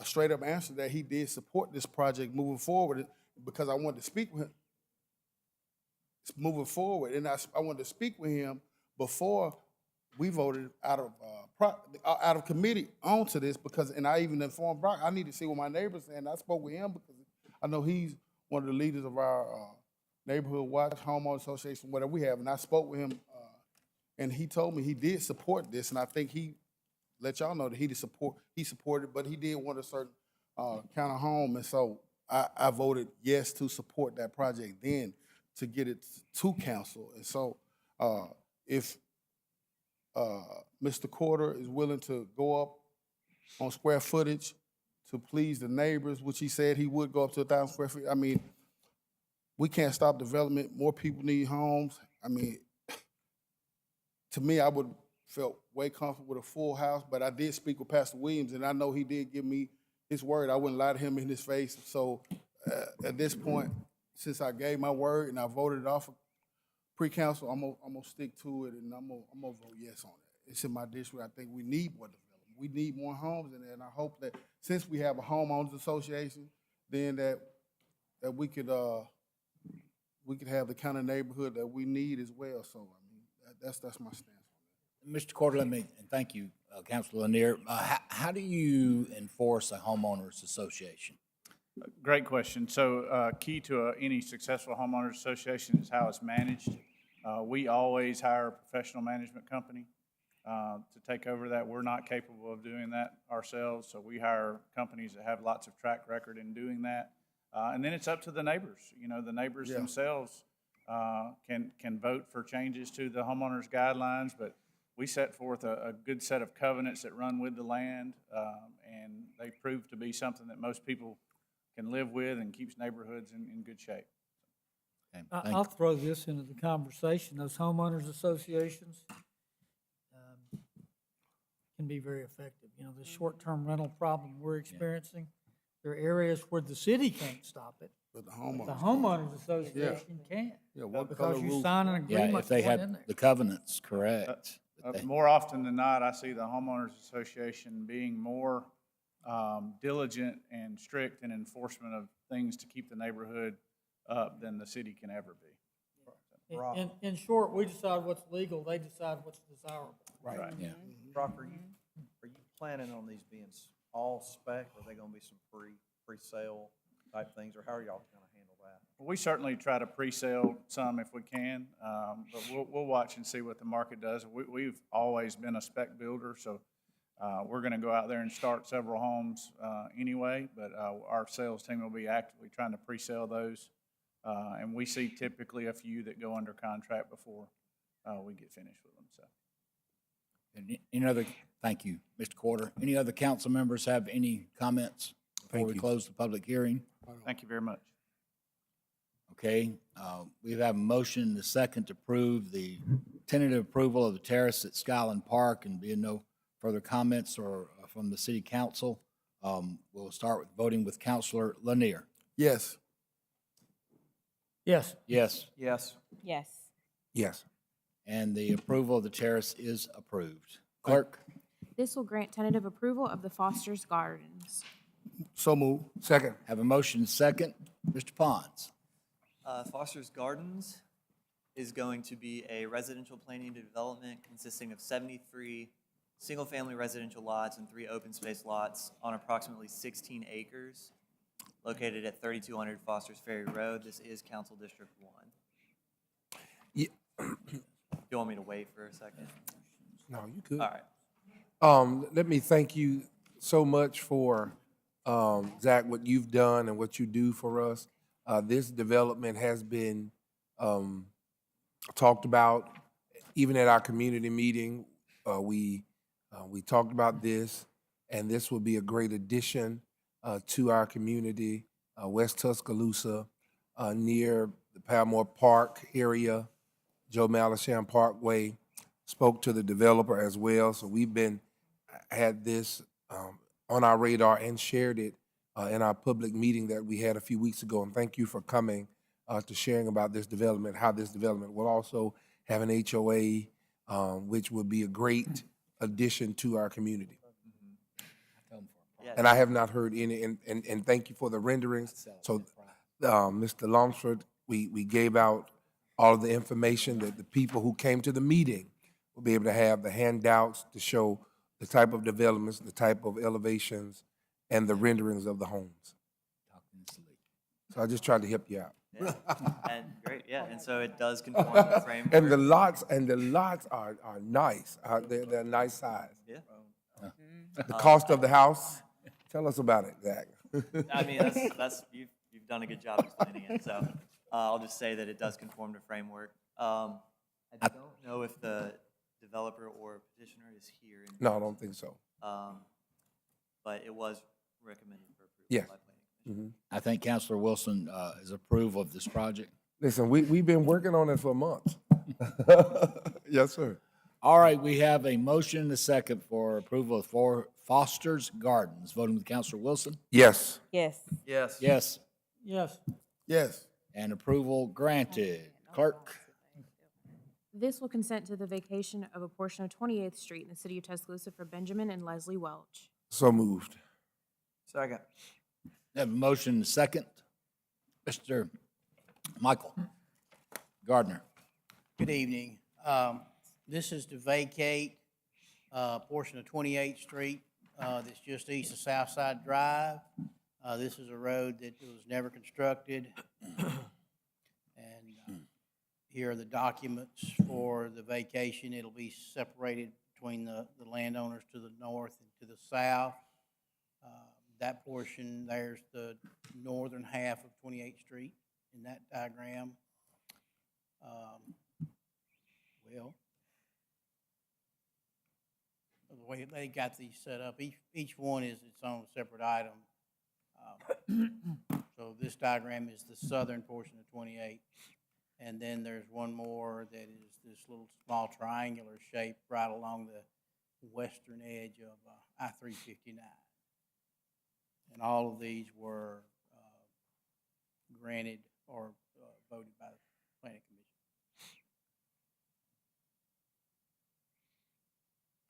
straight up answer that he did support this project moving forward, because I wanted to speak with him moving forward. And I wanted to speak with him before we voted out of committee onto this, because, and I even informed Brock, I need to see what my neighbors say. And I spoke with him because I know he's one of the leaders of our neighborhood watch, homeowner association, whatever we have. And I spoke with him, and he told me he did support this. And I think he let y'all know that he supported, but he did want a certain kind of home. And so I voted yes to support that project then to get it to council. And so if Mr. Carter is willing to go up on square footage to please the neighbors, which he said he would go up to 1,000 square feet. I mean, we can't stop development. More people need homes. I mean, to me, I would felt way comfortable with a full house, but I did speak with Pastor Williams, and I know he did give me his word. I wouldn't lie to him in his face. So at this point, since I gave my word and I voted it off of pre-council, I'm gonna stick to it, and I'm gonna vote yes on it. It's in my district. I think we need more development. We need more homes in there, and I hope that since we have a homeowners association, then that we could have the kind of neighborhood that we need as well. So I mean, that's my stance on that. Mr. Carter, and thank you, Councilor Lanier. How do you enforce a homeowners association? Great question. So key to any successful homeowners association is how it's managed. We always hire a professional management company to take over that. We're not capable of doing that ourselves, so we hire companies that have lots of track record in doing that. And then it's up to the neighbors. You know, the neighbors themselves can vote for changes to the homeowners guidelines, but we set forth a good set of covenants that run with the land, and they prove to be something that most people can live with and keeps neighborhoods in good shape. Okay, I'll throw this into the conversation. Those homeowners associations can be very effective. You know, the short-term rental problem we're experiencing, there are areas where the city can't stop it. But the Homeowners Association can. Yeah, what Because color you roof? sign an agreement. Yeah, if they going in have there. the covenants, correct. More often than not, I see the homeowners association being more diligent and strict in enforcement of things to keep the neighborhood up than the city can ever be. In short, we decide what's legal, they decide what's desirable. Right. Yeah. Brock, are you planning on these being all spec, or are they gonna be some pre-sale type things, or how are y'all gonna handle that? We certainly try to pre-sale some if we can, but we'll watch and see what the market does. We've always been a spec builder, so we're gonna go out there and start several homes anyway, but our sales team will be actively trying to pre-sale those. And we see typically a few that go under contract before we get finished with them, so. Any other, thank you, Mr. Porter. Any other council members have any comments before we close the public hearing? Thank you very much. Okay, we have a motion and a second to approve the tentative approval of the terrace at Skyland Park, and being no further comments or from the city council, we'll start with voting with Councilor Lanier. Yes. Yes. Yes. Yes. Yes. Yes. And the approval of the terrace is approved. Clerk? This will grant tentative approval of the Foster's Gardens. So move. Second. Have a motion second. Mr. Pons? Foster's Gardens is going to be a residential planning and development consisting of 73 single-family residential lots and 3 open space lots on approximately 16 acres located at 3200 Foster's Ferry Road. This is Council District 1. Yeah. Do you want me to wait for a second? No, you could. All right. Let me thank you so much for, Zach, what you've done and what you do for us. This development has been talked about, even at our community meeting. We talked about this, and this will be a great addition to our community, West Tuscaloosa, near the Palmore Park area, Joe Malisham Parkway. Spoke to the developer as well, so we've had this on our radar and shared it in our public meeting that we had a few weeks ago. And thank you for coming to sharing about this development, how this development will also have an HOA, which would be a great addition to our community. And I have not heard any, and thank you for the renderings. So, Mr. Longford, we gave out all of the information that the people who came to the meeting will be able to have the handouts to show the type of developments, the type of elevations, and the renderings of the homes. So I just tried to help you out. Yeah. And great, yeah, and so it does conform to the framework. And the lots are nice. They're nice size. Yeah. The cost of the house, tell us about it, Zach. I mean, that's you've done a good job explaining it. So I'll just say that it does conform to framework. I don't know if the developer or petitioner is here. No, I don't think so. But it was recommended for approval Yes. by planning commission. I think Councilor Wilson is approval of this project. Listen, we've been working on it for months. Yes, sir. All right, we have a motion and a second for approval of Foster's Gardens. Voting with Councilor Wilson? Yes. Yes. Yes. Yes. Yes. Yes. And approval granted. Clerk? This will consent to the vacation of a portion of 28th Street in the city of Tuscaloosa for Benjamin and Leslie Welch. So moved. Second. Have a motion and a second. Mr. Michael Gardner. Good evening. This is to vacate a portion of 28th Street that's just east of Southside Drive. This is a road that was never constructed. And here are the documents for the vacation. It'll be separated between the landowners to the north and to the south. That portion, there's the northern half of 28th Street in that diagram. Well, the way they got these set up, each one is its own separate item. So this diagram is the southern portion of 28. And then there's one more that is this little small triangular shape right along the western edge of I-359. And all of these were granted or voted by the planning commission.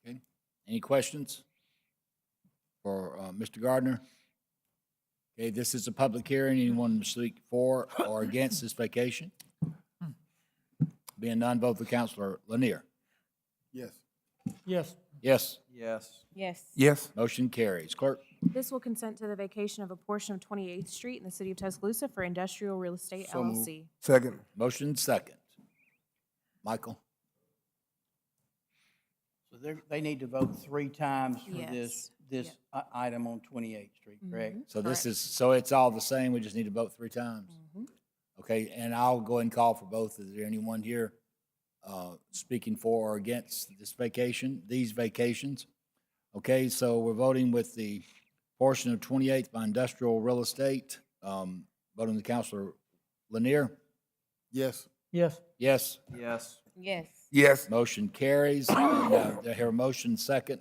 Okay. Any questions for Mr. Gardner? Okay, this is a public hearing. Anyone to speak for or against this vacation? Being none, vote for Councilor Lanier. Yes. Yes. Yes. Yes. Yes. Yes. Motion carries. Clerk? This will consent to the vacation of a portion of 28th Street in the city of Tuscaloosa for Industrial Real Estate So moved. LLC. Second. Motion second. Michael? So they need to vote 3 times for Yes. this item on 28th Street, correct? So this is, so it's all the same, we just need to vote 3 times? Okay, and I'll go ahead and call for both. Is there anyone here speaking for or against this vacation, these vacations? Okay, so we're voting with the portion of 28th by industrial real estate. Voting with Counselor Lanier? Yes. Yes. Yes. Yes. Yes. Yes. Motion carries. And, I hear a motion second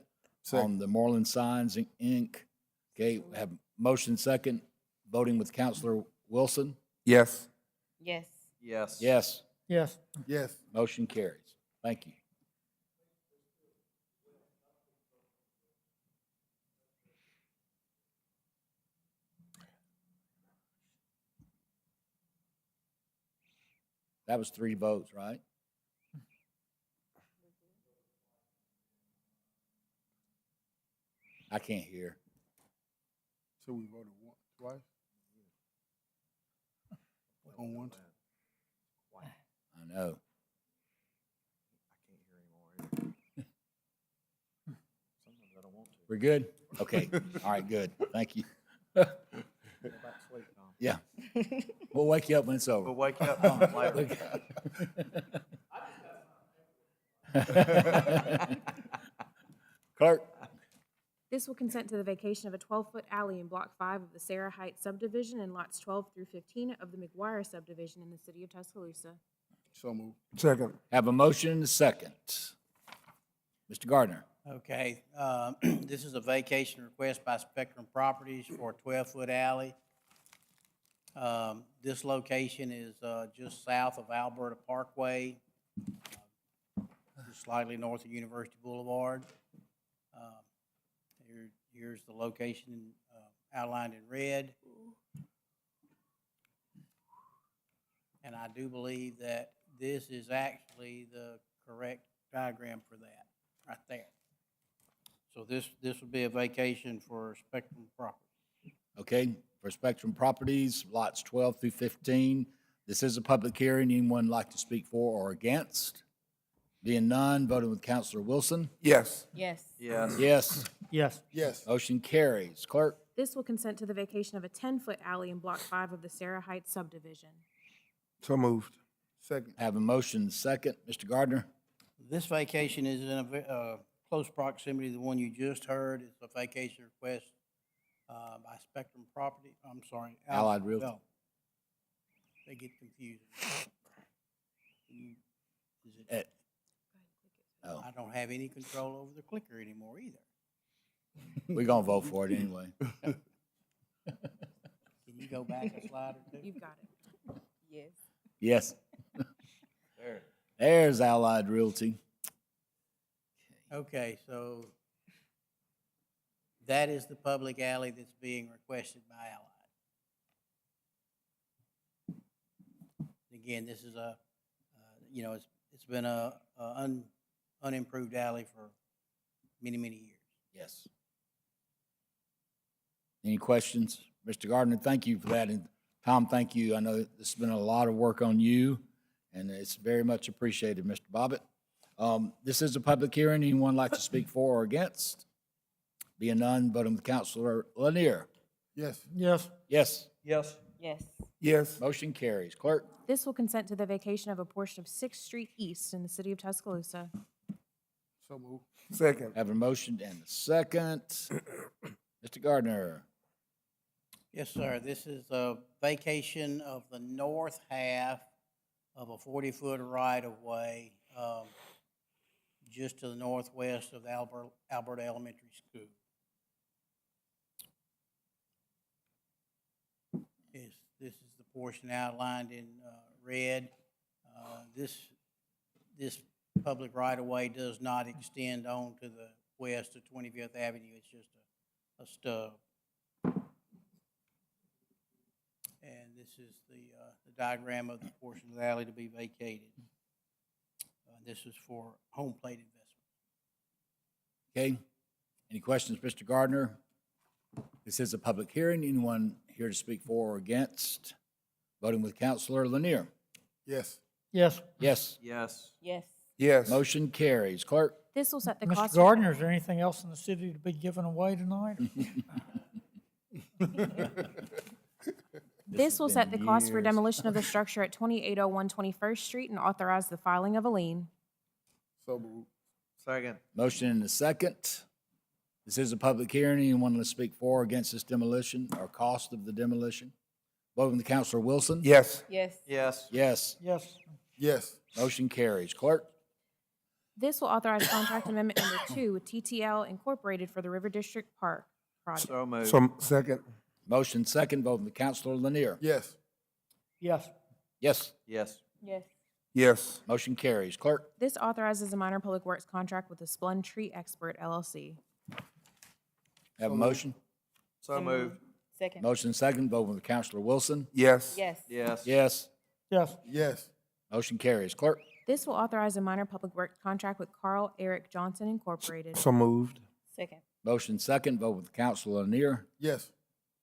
on the Moreland Signs Inc. Okay, we have motion second, voting with Counselor Wilson? Yes. Yes. Yes. Yes. Yes. Yes. Motion carries. Thank you. That was 3 votes, right? I can't hear. So we voted twice? On one? I know. Sometimes I don't want to. We're good? Okay. All right, good. Thank you. Go back to sleep, Tom. Yeah. We'll wake you up when it's over. We'll wake you up, Tom, later. Clerk? This will consent to the vacation of a 12-foot alley in Block 5 of the Sarah Heights subdivision and lots 12 through 15 of the McGuire subdivision in the city of Tuscaloosa. So moved. Second. Have a motion and a second. Mr. Gardner? Okay, this is a vacation request by Spectrum Properties for a 12-foot alley. This location is just south of Alberta Parkway, just slightly north of University Boulevard. Here's the location outlined in red. And I do believe that this is actually the correct diagram for that, right there. So this would be a vacation for Spectrum Properties. Okay, for Spectrum Properties, lots 12 through 15. This is a public hearing. Anyone like to speak for or against? Being none, voting with Counselor Wilson? Yes. Yes. Yes. Yes. Yes. Yes. Motion carries. Clerk? This will consent to the vacation of a 10-foot alley in Block 5 of the Sarah Heights subdivision. So moved. Second. Have a motion second. Mr. Gardner? This vacation is in a close proximity to the one you just heard. It's a vacation request by Spectrum Property, I'm sorry. Allied Realty. No. They get confused. Is it? Oh, I don't have any control over the clicker anymore either. we're going to vote for it anyway. Can you go back a slide or two? You've got it. Yes. Yes. There. There's Allied Realty. Okay, so that is the public alley that's being requested by Allied. Again, this is it's been a unimproved alley for many, many years. Yes. Any questions? Mr. Gardner, thank you for that. And Tom, thank you. I know this has been a lot of work on you, and it's very much appreciated, Mr. Bobbitt. This is a public hearing. Anyone like to speak for or against? Being none, voting with Counselor Lanier. Yes. Yes. Yes. Yes. Yes. Yes. Motion carries. Clerk? This will consent to the vacation of a portion of 6th Street East in the city of Tuscaloosa. So moved. Second. Have a motion and a second. Mr. Gardner? Yes, sir. This is a vacation of the north half of a 40-foot right-of-way just to the northwest of the Alberta Elementary School. This is the portion outlined in red. This public right-of-way does not extend on to the west of 25th Avenue. It's just a stub. And this is the diagram of the portion of the alley to be vacated. This is for home plate investment. Okay. Any questions, Mr. Gardner? This is a public hearing. Anyone here to speak for or against? Voting with Counselor Lanier. Yes. Yes. Yes. Yes. Yes. Yes. Motion carries. Clerk? This will set the Mr. cost. Gardner, is there anything else in the city to be given away tonight? This has will been set the cost for years. demolition of the structure at 2801 21st Street and authorize the filing of a lien. So moved. Second. Motion and a second. This is a public hearing. Anyone want to speak for or against this demolition or cost of the demolition? Voting to Counselor Wilson? Yes. Yes. Yes. Yes. Yes. Yes. Motion carries. Clerk? This will authorize contract amendment number 2 with TTL Incorporated for the River District Park project. So moved. So, second. Motion second. Voting to Counselor Lanier? Yes. Yes. Yes. Yes. Yes. Yes. Motion carries. Clerk? This authorizes a minor public works contract with the Splund Tree Expert LLC. Have a motion? So moved. Second. Motion second. Voting to Counselor Wilson? Yes. Yes. Yes. Yes. Yes. Yes. Motion carries. Clerk? This will authorize a minor public works contract with Carl Eric Johnson Incorporated. So moved. Second. Motion second. Vote with Counselor Lanier? Yes.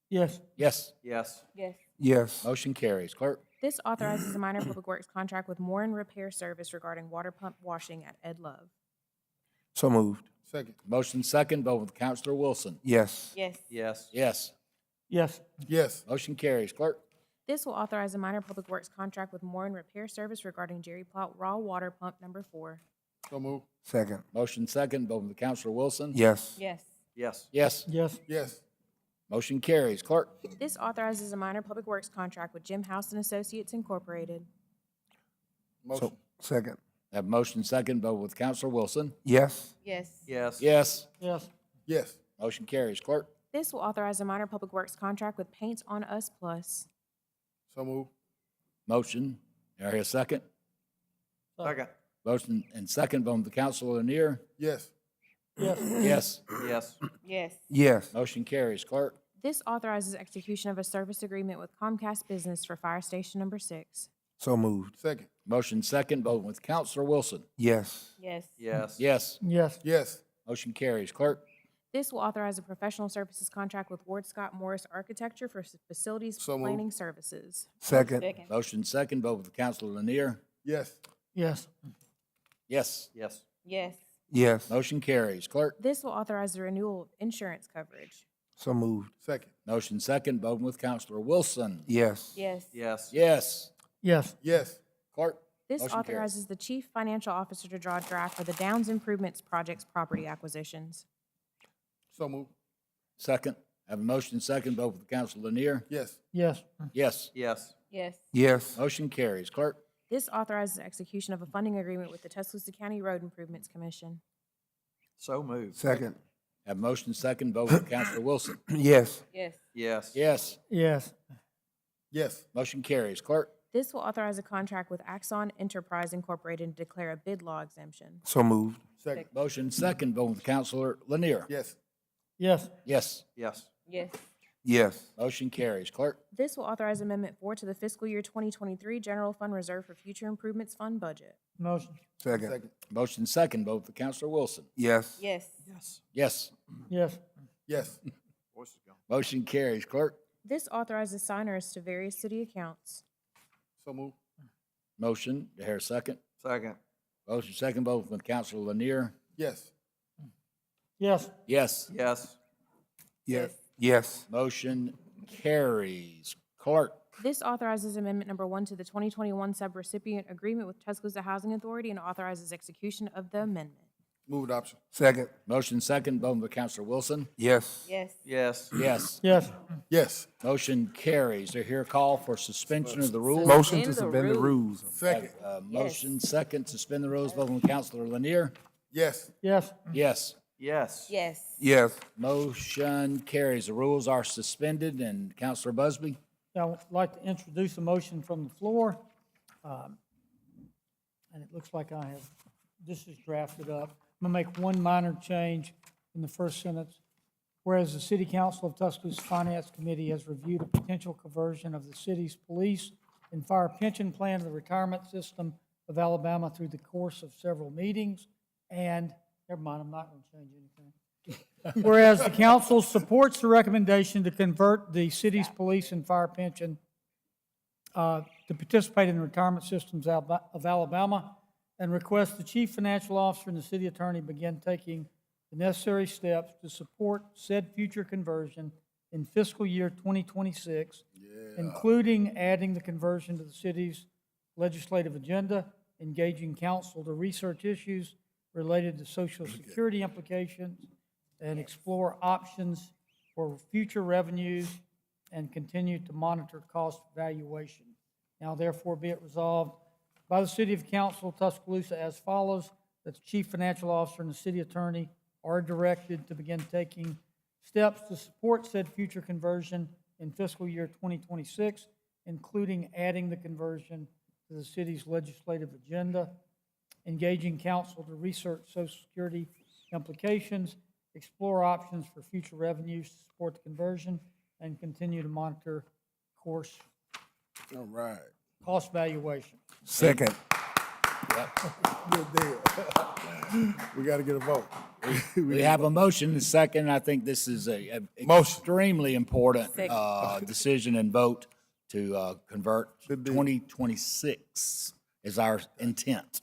Yes. Yes. Yes. Yes. Yes. Motion carries. Clerk? This authorizes a minor public works contract with Moore and Repair Service regarding water pump washing at Ed Love. So moved. Second. Motion second. Vote with Counselor Wilson? Yes. Yes. Yes. Yes. Yes. Yes. Motion carries. Clerk? This will authorize a minor public works contract with Moore and Repair Service regarding Jerry Plout raw water pump number 4. So moved. Second. Motion second. Vote with Counselor Wilson? Yes. Yes. Yes. Yes. Yes. Yes. Motion carries. Clerk? This authorizes a minor public works contract with Jim House and Associates Incorporated. Motion. So, second. Have motion second. Vote with Counselor Wilson? Yes. Yes. Yes. Yes. Yes. Yes. Motion carries. Clerk? This will authorize a minor public works contract with Paints on Us Plus. So moved. Motion. Do I hear a second? Second. Motion and second. Vote with Counselor Lanier? Yes. Yes. Yes. Yes. Yes. Yes. Motion carries. Clerk? This authorizes execution of a service agreement with Comcast Business for Fire Station number 6. So moved. Second. Motion second. Vote with Counselor Wilson? Yes. Yes. Yes. Yes. Yes. Yes. Motion carries. Clerk? This will authorize a professional services contract with Ward Scott Morris Architecture for facilities So moved. planning services. Second. Second. Motion second. Vote with Counselor Lanier? Yes. Yes. Yes. Yes. Yes. Yes. Motion carries. Clerk? This will authorize the renewal of insurance coverage. So moved. Second. Motion second. Vote with Counselor Wilson? Yes. Yes. Yes. Yes. Yes. Yes. Clerk? This Motion carries. authorizes the chief financial officer to draw a draft for the Downs Improvements Project's property acquisitions. So moved. Second. Have a motion second. Vote with Counselor Lanier? Yes. Yes. Yes. Yes. Yes. Yes. Motion carries. Clerk? This authorizes execution of a funding agreement with the Tuscaloosa County Road Improvements Commission. So moved. Second. Have a motion second. Vote with Counselor Wilson? Yes. Yes. Yes. Yes. Yes. Yes. Motion carries. Clerk? This will authorize a contract with Axon Enterprise Incorporated and declare a bid law exemption. So moved. Second. Motion second. Vote with Counselor Lanier? Yes. Yes. Yes. Yes. Yes. Yes. Motion carries. Clerk? This will authorize Amendment 4 to the fiscal year 2023 General Fund Reserve for Future Improvements Fund budget. Motion. Second. Second. Motion second. Vote with Counselor Wilson? Yes. Yes. Yes. Yes. Yes. Yes. Voice is gone. Motion carries. Clerk? This authorizes signers to various city accounts. So moved. Motion. Do I hear a second? Second. Motion second. Vote with Counselor Lanier? Yes. Yes. Yes. Yes. Yes. Yes. Motion carries. Clerk? This authorizes Amendment Number 1 to the 2021 subrecipient agreement with Tuscaloosa Housing Authority and authorizes execution of the amendment. Move adoption. Second. Motion second. Vote with Counselor Wilson? Yes. Yes. Yes. Yes. Yes. Yes. Motion carries. Do I hear a call for suspension of the rules? Motion to Suspend the suspend the rules. Second. Motion second. Suspend the rules. Vote with Counselor Lanier? Yes. Yes. Yes. Yes. Yes. Yes. Motion carries. The rules are suspended. And Counselor Busby? I would like to introduce a motion from the floor. And it looks like I have, this is drafted up. I'm going to make one minor change in the first sentence. Whereas the City Council of Tuscaloosa Finance Committee has reviewed a potential conversion of the city's police and fire pension plan to the retirement system of Alabama through the course of several meetings. And, never mind, I'm not going to change anything. Whereas the council supports the recommendation to convert the city's police and fire pension to participate in the retirement systems of Alabama, and requests the chief financial officer and the city attorney begin taking the necessary steps to support said future conversion in fiscal year 2026. Yes. including adding the conversion to the city's legislative agenda, engaging council to research issues related to social security implications, and explore options for future revenues, and continue to monitor cost valuation. Now therefore be it resolved by the City of Council, Tuscaloosa, as follows, that the Chief Financial Officer and the City Attorney are directed to begin taking steps to support said future conversion in fiscal year 2026, including adding the conversion to the city's legislative agenda, engaging council to research Social Security implications, explore options for future revenues to support the conversion, and continue to monitor course All right. cost valuation. Second. Good deal. We got to get a vote. We have a motion, and a second. I think this is a Motion. extremely important Second. decision and vote to convert. 2026 is our intent.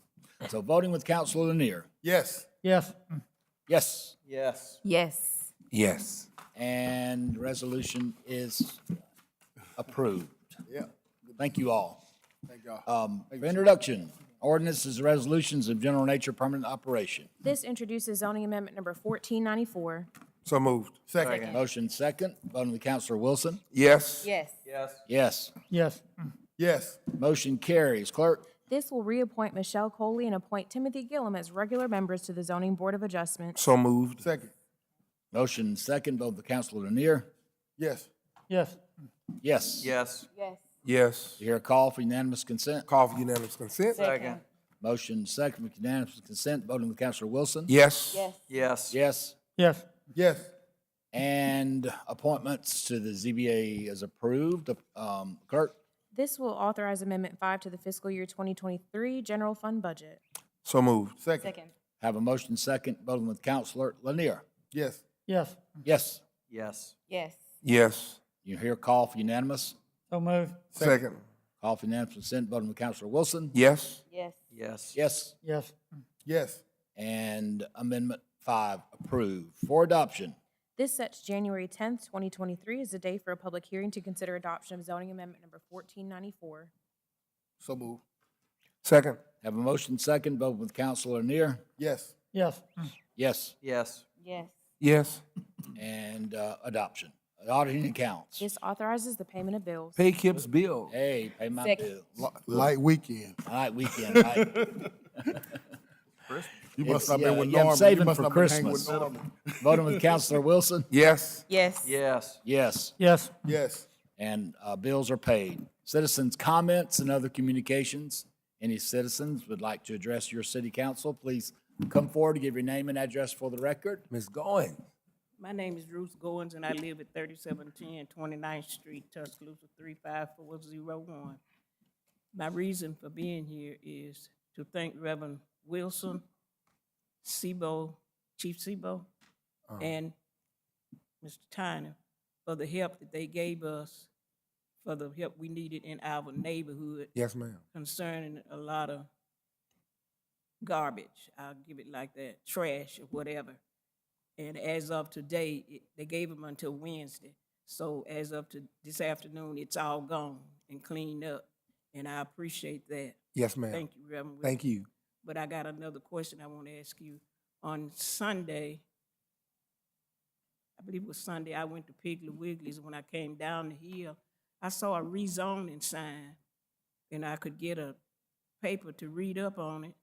So voting with Councilor Lanier. Yes. Yes. Yes. Yes. Yes. Yes. And resolution is approved. Yeah. Thank you all. Thank y'all. For introduction, ordinances, resolutions of general nature, permanent operation. This introduces zoning amendment number 1494. So moved. Second. Motion second, voting with Councilor Wilson. Yes. Yes. Yes. Yes. Yes. Yes. Motion carries. Clerk? This will reappoint Michelle Coley and appoint Timothy Gillum as regular members to the Zoning Board of Adjustment. So moved. Second. Motion second, vote with Councilor Lanier. Yes. Yes. Yes. Yes. Yes. Yes. You hear a call for unanimous consent? Call for unanimous consent. Second. Motion second with unanimous consent, voting with Councilor Wilson. Yes. Yes. Yes. Yes. Yes. Yes. And appointments to the ZBA is approved. Clerk? This will authorize Amendment 5 to the fiscal year 2023 general fund budget. So moved. Second. Second. Have a motion second, voting with Councilor Lanier. Yes. Yes. Yes. Yes. Yes. Yes. You hear a call for unanimous? So moved. Second. Call for unanimous consent, voting with Councilor Wilson. Yes. Yes. Yes. Yes. Yes. Yes. And Amendment 5 approved for adoption. This sets January 10th, 2023 as the day for a public hearing to consider adoption of zoning amendment number 1494. So move. Second. Have a motion second, voting with Councilor Lanier. Yes. Yes. Yes. Yes. Yes. Yes. And adoption. Auditing accounts. This authorizes the payment of bills. Pay Kip's bill. Hey, pay my Second. bills. Light weekend. All right, weekend. Right. You must not been with Yeah, I'm Norman. You saving must for not been hanging with Christmas. Norman. Voting with Councilor Wilson. Yes. Yes. Yes. Yes. Yes. Yes. And bills are paid. Citizens' comments and other communications. Any citizens would like to address your city council, please come forward to give your name and address for the record. Ms. Goins. My name is Ruth Goins, and I live at 3710 29th Street, Tuscaloosa, 35401. My reason for being here is to thank Reverend Wilson, Sebo, Chief Sebo, and Mr. Tyner for the help that they gave us, for the help we needed in our neighborhood Yes, ma'am. concerning a lot of garbage. I'll give it like that, trash or whatever. And as of today, they gave them until Wednesday. So as of to this afternoon, it's all gone and cleaned up. And I appreciate that. Yes, ma'am. Thank you, Reverend. Thank you. But I got another question I want to ask you. On Sunday, I believe it was Sunday, I went to Piggly Wiggly's. When I came down the hill, I saw a rezoning sign, and I could get a paper to read up on it.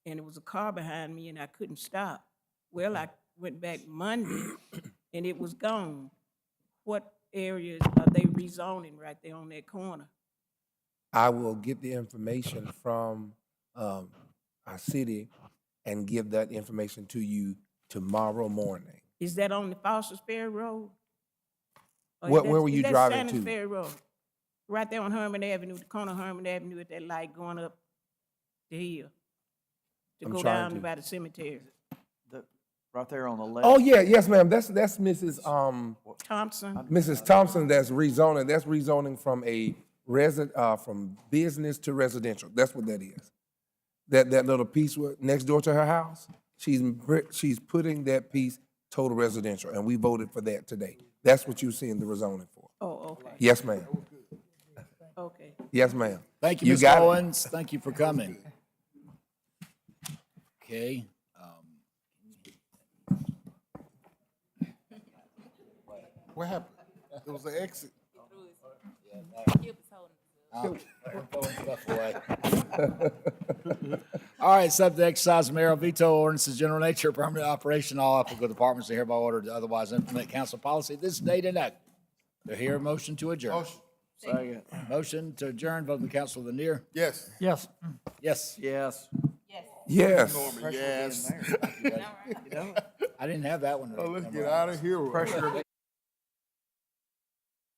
And it was a car behind me, and I couldn't stop. Well, I went back Monday, and it was gone. What areas are they rezoning right there on that corner? I will get the information from our city and give that information to you tomorrow morning. Is that on the Foster's Ferry Road? Or Where is that- were is you that driving Shannon's to? Ferry Road? Right there on Herman Avenue, the corner of Herman Avenue at that light going up the hill. To I'm go trying down to- by the cemetery. Right there on the left. Oh, yeah, yes, ma'am. That's Mrs. Thompson. Mrs. Thompson. That's rezoning. That's rezoning from a from business to residential. That's what that is. That little piece next door to her house. She's putting that piece total residential, and we voted for that today. That's what you're seeing the rezoning for. Oh, okay. Yes, ma'am. Okay. Yes, ma'am. Thank you, You Ms. got it. Owens. Thank you for coming. Okay. What happened? There was an exit. I'll throw stuff away. All right, subject to exercise mayoral veto ordinances, general nature, permanent operation, all applicable departments are hereby ordered to otherwise implement council policy this day to act. To hear a motion to adjourn. Motion. Second. Motion to adjourn, vote from Council Lanier. Yes. Yes. Yes. Yes. Yes. Yes. I didn't have that one. Oh, let's get out of here.